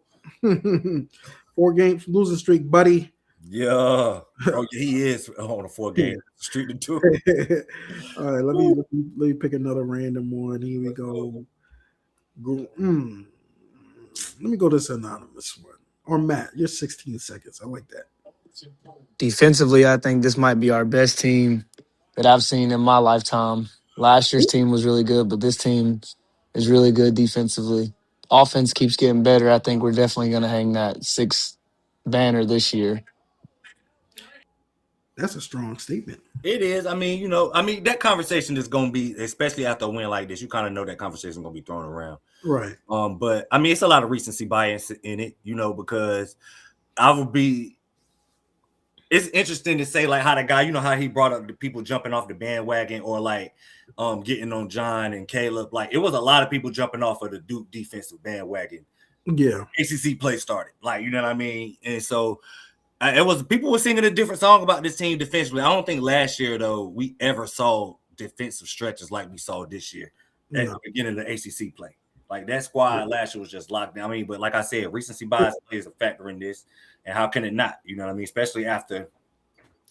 4 games losing streak, buddy. Yeah. Oh, yeah, he is on a 4-game streak to 2. All right, let me pick another random one. Here we go. Let me go to this anonymous one. Or Matt, you're 16 seconds. I like that. Defensively, I think this might be our best team that I've seen in my lifetime. Last year's team was really good, but this team is really good defensively. Offense keeps getting better. I think we're definitely going to hang that 6th banner this year. That's a strong statement. It is. I mean, you know, that conversation is going to be, especially after a win like this, you kind of know that conversation is going to be thrown around. Right. But I mean, it's a lot of recency bias in it, you know, because it's interesting to say like how the guy, you know, how he brought up the people jumping off the bandwagon or like getting on John and Caleb. Like it was a lot of people jumping off of the Duke defensive bandwagon. Yeah. ACC play started. Like, you know what I mean? And so people were singing a different song about this team defensively. I don't think last year though we ever saw defensive stretches like we saw this year at the beginning of the ACC play. Like that squad last year was just locked down. I mean, but like I said, recency bias plays a factor in this, and how can it not? You know what I mean? Especially after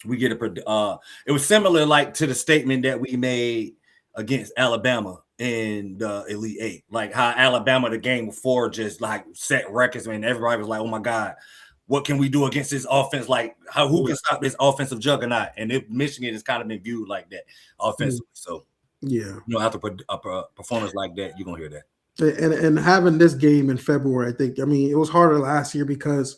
we get it was similar like to the statement that we made against Alabama in the Elite 8. Like how Alabama the game before just like set records, man. Everybody was like, "Oh my God, what can we do against this offense? Like who can stop this offensive juggernaut?" And if Michigan has kind of been viewed like that offensively. So yeah, you know, after a performance like that, you're gonna hear that. And having this game in February, I think, I mean, it was harder last year because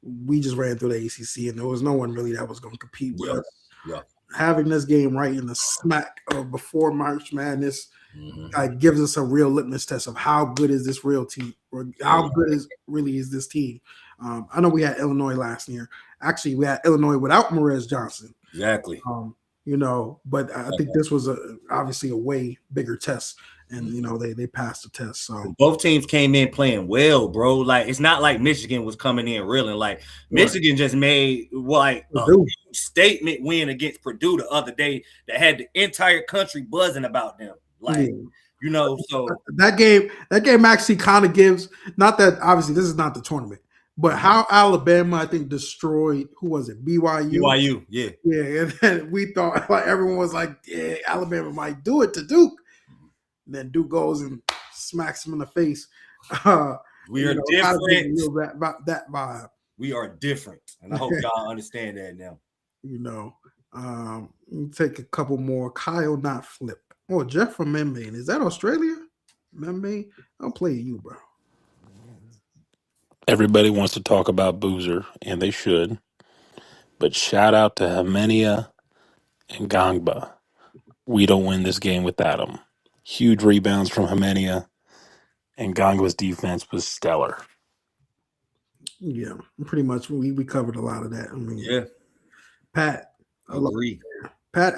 we just ran through the ACC and there was no one really that was going to compete with us. Yeah. Having this game right in the smack of before March Madness gives us a real litmus test of how good is this real team, or how good is this team. I know we had Illinois last year. Actually, we had Illinois without Morez Johnson. Exactly. You know, but I think this was obviously a way bigger test. And, you know, they passed the test. So both teams came in playing well, bro. Like, it's not like Michigan was coming in reeling. Like, Michigan just made, like, a statement win against Purdue the other day that had the entire country buzzing about them. Like, you know, so. That game actually kind of gives, not that, obviously, this is not the tournament, but how Alabama, I think, destroyed, who was it, BYU? BYU, yeah. Yeah, and then we thought, like, everyone was like, yeah, Alabama might do it to Duke. Then Duke goes and smacks him in the face. We are different. About that vibe. We are different, and I hope y'all understand that now. You know, take a couple more. Kyle not flip. Oh, Jeff from Memphis. Is that Australia? Memphis? I'll play you, bro. Everybody wants to talk about Boozer, and they should. But shout out to Hemenia and Gangba. We don't win this game without them. Huge rebounds from Hemenia, and Gangba's defense was stellar. Yeah, pretty much. We covered a lot of that. I mean, Yeah, Pat. agree. Pat.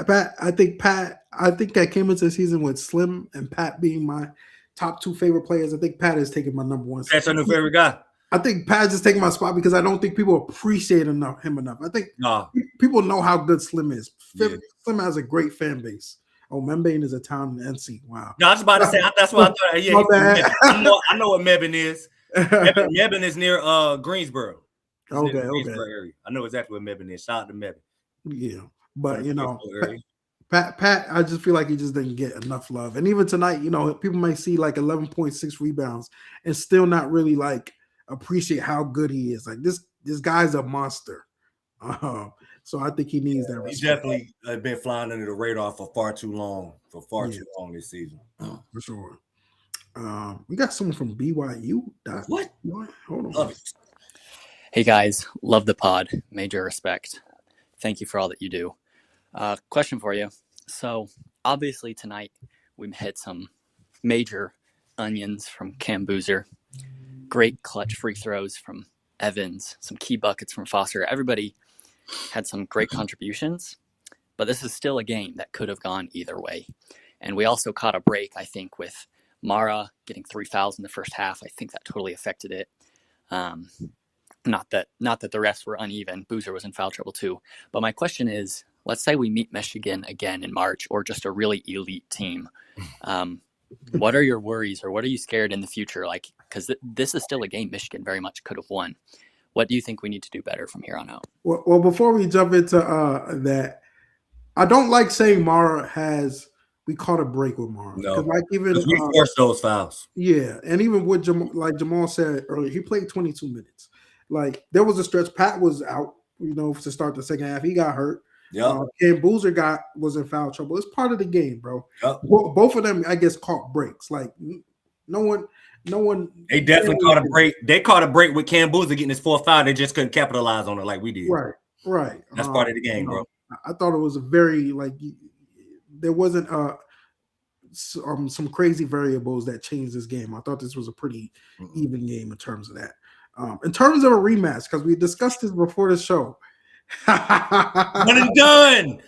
I think I came into the season with Slim and Pat being my top two favorite players. I think Pat is taking my number one. That's your new favorite guy. I think Pat's just taking my spot because I don't think people appreciate him enough. I think people know how good Slim is. Slim has a great fan base. Oh, Membrane is a town in NC. Wow. No, I was about to say that's what I thought. Yeah, I know what Mebane is. Mebane is near Greensboro. Okay. Area. I know exactly what Mebane is. Shout out to Mebane. Yeah, but Pat, I just feel like he just didn't get enough love. And even tonight, people might see like 11.6 rebounds and still not really like appreciate how good he is. Like this guy's a monster. So I think he needs that respect. He's definitely been flying under the radar for far too long. Too long this season. For sure. We got someone from BYU. What? Hold on. Hey guys, love the pod. Major respect. Thank you for all that you do. Question for you. So obviously tonight we hit some major onions from Cam Boozer. Great clutch free throws from Evans. Some key buckets from Foster. Everybody had some great contributions. But this is still a game that could have gone either way. And we also caught a break, I think, with Mara getting 3 fouls in the first half. I think that totally affected it. Not that the refs were uneven. Boozer was in foul trouble too. But my question is, let's say we meet Michigan again in March, or just a really elite team. What are your worries, or what are you scared in the future? Like, because this is still a game Michigan very much could have won. What do you think we need to do better from here on out? Well, before we jump into that, I don't like saying we caught a break with Mara. No, like even we forced those fouls. Yeah, and even with Jamal said earlier, he played 22 minutes. Like there was a stretch. Pat was out, to start the second half. He got hurt. Yeah. And Boozer was in foul trouble. It's part of the game, bro. Yep. Both of them, I guess, caught breaks. Like no one. They definitely caught a break. They caught a break with Cam Boozer getting his fourth foul. They just couldn't capitalize on it like we did. Right. That's part of the game, bro. I thought it was a very there wasn't some crazy variables that changed this game. I thought this was a pretty even game in terms of that. In terms of a rematch, because we discussed this before the show. One and done.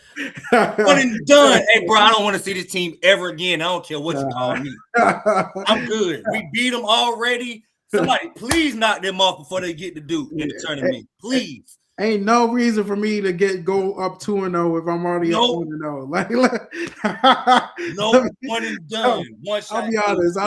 Hey, bro, I don't want to see this team ever again. I don't care what you call me. I'm good. We beat them already. Somebody please knock them off before they get to Duke in the tournament. Please. Ain't no reason for me to go up 2-0 if I'm already up 1-0. No, one and done. One shot. I'll be honest.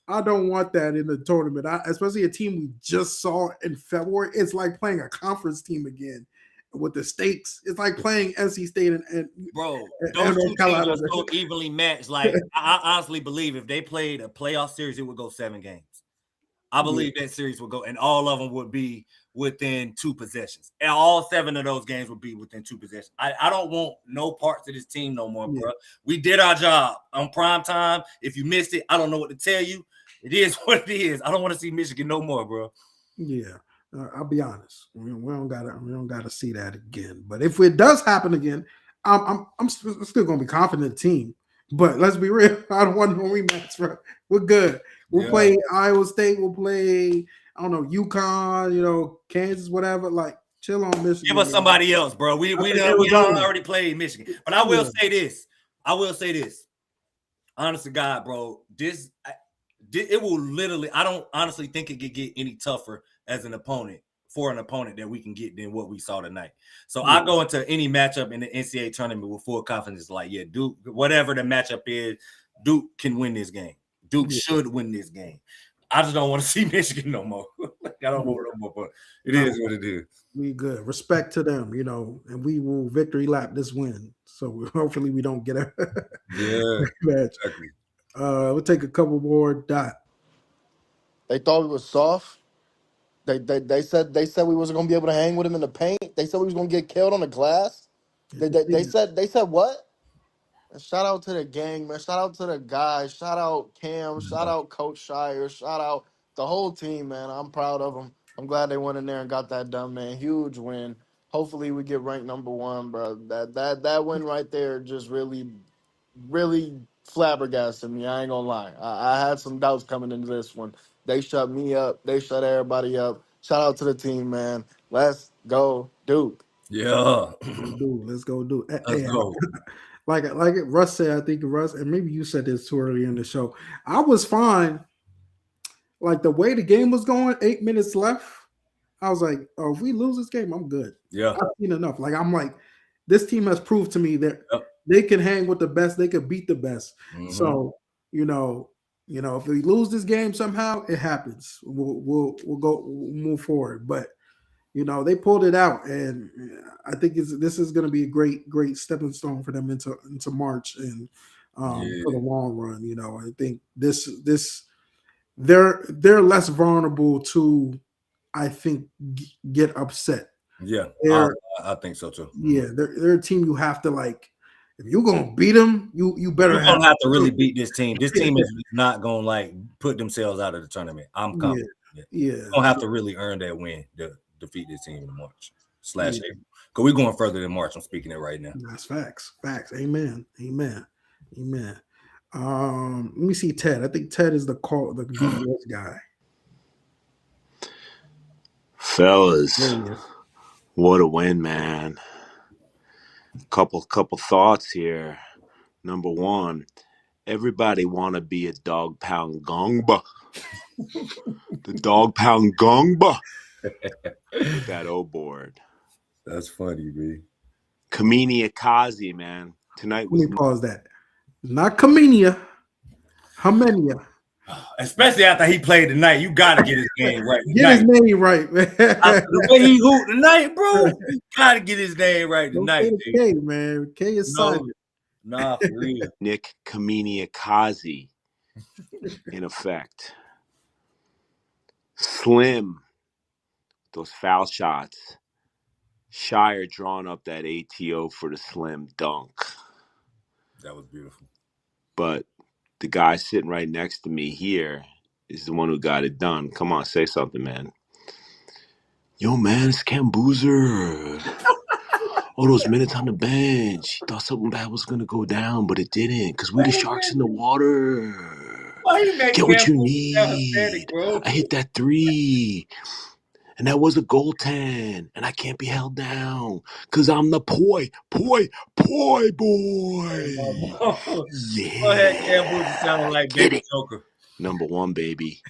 I don't want that in the tournament. Especially a team we just saw in February. It's like playing a conference team again with the stakes. It's like playing NC State and bro. Those two teams are so evenly matched. Like I honestly believe if they played a playoff series, it would go 7 games. I believe that series would go, and all of them would be within 2 possessions. And all 7 of those games would be within 2 possessions. I don't want no parts of this team no more, bro. We did our job on prime time. If you missed it, I don't know what to tell you. It is what it is. I don't want to see Michigan no more, bro. Yeah, I'll be honest. We don't gotta see that again. But if it does happen again, I'm still gonna be confident in the team. But let's be real. I don't want no rematch, bro. We're good. We'll play Iowa State. We'll play, I don't know, UConn, Kansas, whatever. Like, chill on Michigan. Give us somebody else, bro. We already played Michigan. But I will say this. Honest to God, bro, it will literally, I don't honestly think it could get any tougher as an opponent that we can get than what we saw tonight. So I go into any matchup in the NCAA tournament with full confidence, like, Duke, whatever the matchup is, Duke can win this game. Duke should win this game. I just don't want to see Michigan no more. I don't want it no more, but it is what it is. We good. Respect to them, and we will victory lap this win. So hopefully we don't get a match. Exactly. We'll take a couple more. Dot. They thought we were soft. They said we wasn't gonna be able to hang with him in the paint. They said we was gonna get killed on the glass. They said what? And shout out to the gang, man. Shout out to the guys. Shout out Cam. Shout out Coach Shire. Shout out the whole team, man. I'm proud of them. I'm glad they went in there and got that done, man. Huge win. Hopefully, we get ranked number 1, bro. That win right there just really flabbergasted me. I ain't gonna lie. I had some doubts coming into this one. They shut me up. They shut everybody up. Shout out to the team, man. Let's go, Duke. Yeah. Let's go do. Let's go. Like Russ said, I think Russ, and maybe you said this too early in the show. I was fine. Like the way the game was going, 8 minutes left. I was like, oh, if we lose this game, I'm good. Yeah. I've seen enough. Like I'm like, this team has proved to me that they can hang with the best, they could beat the best. Mm-hmm. So, if we lose this game somehow, it happens. We'll move forward. But they pulled it out, and I think this is going to be a great stepping stone for them into March and for the long run. I think they're less vulnerable to, I think, get upset. Yeah, I think so too. Yeah, they're a team you have to like. If you're gonna beat them, you better You're gonna have to really beat this team. This team is not gonna like put themselves out of the tournament. I'm confident. Yeah. You're gonna have to really earn that win to defeat this team in March / April. Because we're going further than March. I'm speaking it right now. That's facts. Amen. Let me see Ted. I think Ted is the BS guy. Fellas, what a win, man. Couple thoughts here. Number one, everybody want to be a dog pound gongba. The dog pound gongba with that O board. That's funny, man. Kamini Akazi, man. Tonight was. Let me pause that. Not Kamenia. Hamenia. Especially after he played tonight, you gotta get his game right. Get his name right, man. The way he hooped tonight, bro, you gotta get his name right tonight. K, man. K is silent. Nah, for real. Nick Kamini Akazi, in effect. Slim, those foul shots. Shire drawing up that ATO for the slim dunk. That was beautiful. But the guy sitting right next to me here is the one who got it done. Come on, say something, man. Yo, man, it's Cam Boozer. All those minutes on the bench. He thought something bad was going to go down, but it didn't because we the sharks in the water. Get what you need. I hit that 3. And that was a goaltend. And I can't be held down because I'm the boy. Yeah. Go ahead, Cam Boozer sounding like Baby Joker. Number 1, baby.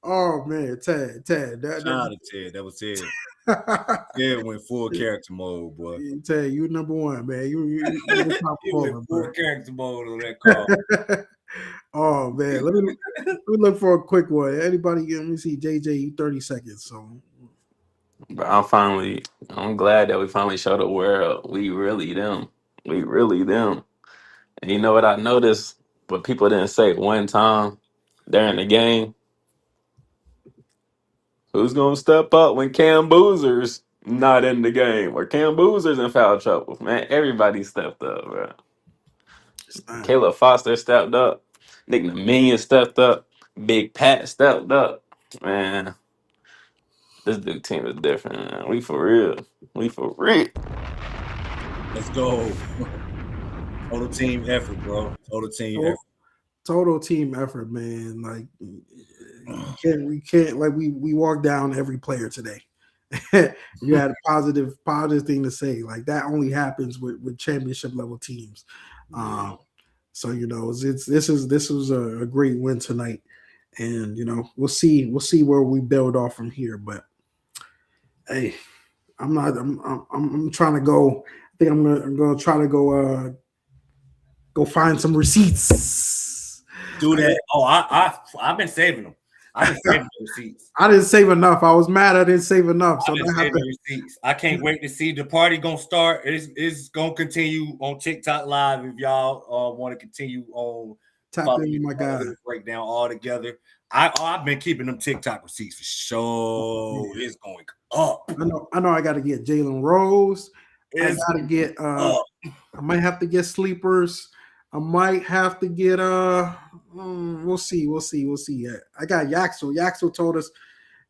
Oh, man, Ted. Shout out to Ted. That was Ted. Ted went full character mode, boy. Ted, you number 1, man. You top went full character mode on that call. Oh, man. Let me look for a quick one. Anybody, let me see. JJ, 30 seconds. So, but I'm glad that we finally showed the world we really them. And you know what I noticed? What people didn't say one time during the game? Who's gonna step up when Cam Boozer's not in the game or Cam Boozer's in foul trouble? Man, everybody stepped up, bro. Caleb Foster stepped up. Nick Dominion stepped up. Big Pat stepped up. Man, this Duke team is different, man. We for real. Let's go. Total team effort, bro. Total team effort, man. Like we can't like we walked down every player today. You had a positive thing to say. Like that only happens with championship level teams. So this was a great win tonight, and we'll see where we build off from here. But hey, I'm trying to go. I think I'm gonna try to go find some receipts. Do that. I've been saving them. I've been saving the receipts. I didn't save enough. I was mad I didn't save enough. So receipts. I can't wait to see the party gonna start. It's gonna continue on TikTok Live if y'all want to continue on. Tap in, my guy. Breakdown all together. I've been keeping them TikTok receipts for sure. It's going up. I know. I got to get Jalen Rose. I got to get. I might have to get sleepers. I might have to get we'll see. I got Yaxel. Yaxel told us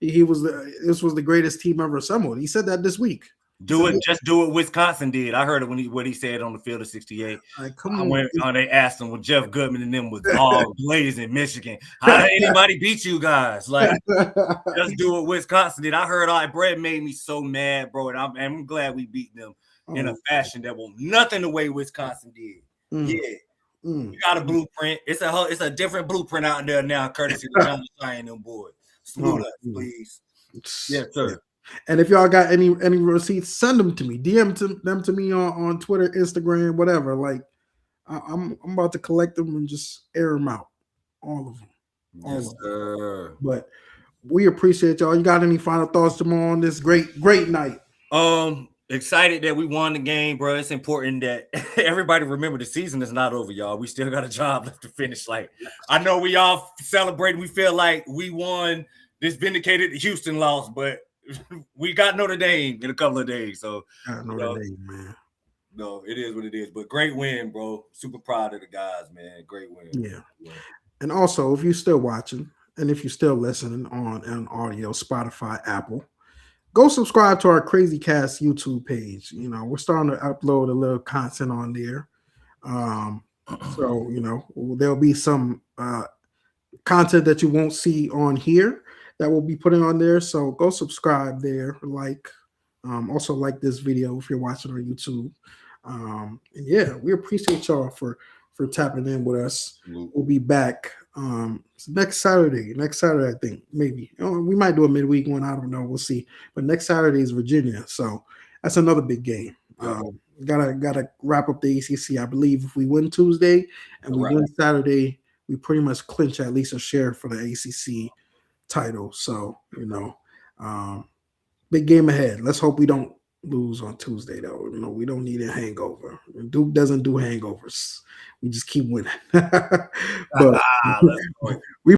this was the greatest team ever assembled. He said that this week. Just do what Wisconsin did. I heard it what he said on the field of 68. They asked him when Jeff Goodman and them was all blazing Michigan. How did anybody beat you guys? Like, just do what Wisconsin did. I heard all that. Brett made me so mad, bro, and I'm glad we beat them in a fashion that will nothing the way Wisconsin did. Yeah. We got a blueprint. It's a different blueprint out there now, courtesy of John Shire and them boys. Salute us, please. Yes, sir. And if y'all got any receipts, send them to me. DM them to me on Twitter, Instagram, whatever. Like, I'm about to collect them and just air them out, all of them. Yes, sir. But we appreciate y'all. You got any final thoughts tomorrow on this great night? Excited that we won the game, bro. It's important that everybody remember the season is not over, y'all. We still got a job left to finish. Like, I know we all celebrate. We feel like we won. This vindicated the Houston loss, but we got Notre Dame in a couple of days. So Notre Dame, man. No, it is what it is. But great win, bro. Super proud of the guys, man. Great win. Yeah. And also, if you're still watching and if you're still listening on audio, Spotify, Apple, go subscribe to our Crazy Cast YouTube page. You know, we're starting to upload a little content on there. So, you know, there'll be some content that you won't see on here that we'll be putting on there. So go subscribe there. Also like this video if you're watching on YouTube. And yeah, we appreciate y'all for tapping in with us. We'll be back next Saturday, I think, maybe. We might do a midweek one. I don't know. We'll see. But next Saturday is Virginia. So that's another big game. Gotta wrap up the ACC. I believe if we win Tuesday and we win Saturday, we pretty much clinch at least a share for the ACC title. So, you know, big game ahead. Let's hope we don't lose on Tuesday, though. You know, we don't need a hangover. Duke doesn't do hangovers. We just keep winning. But we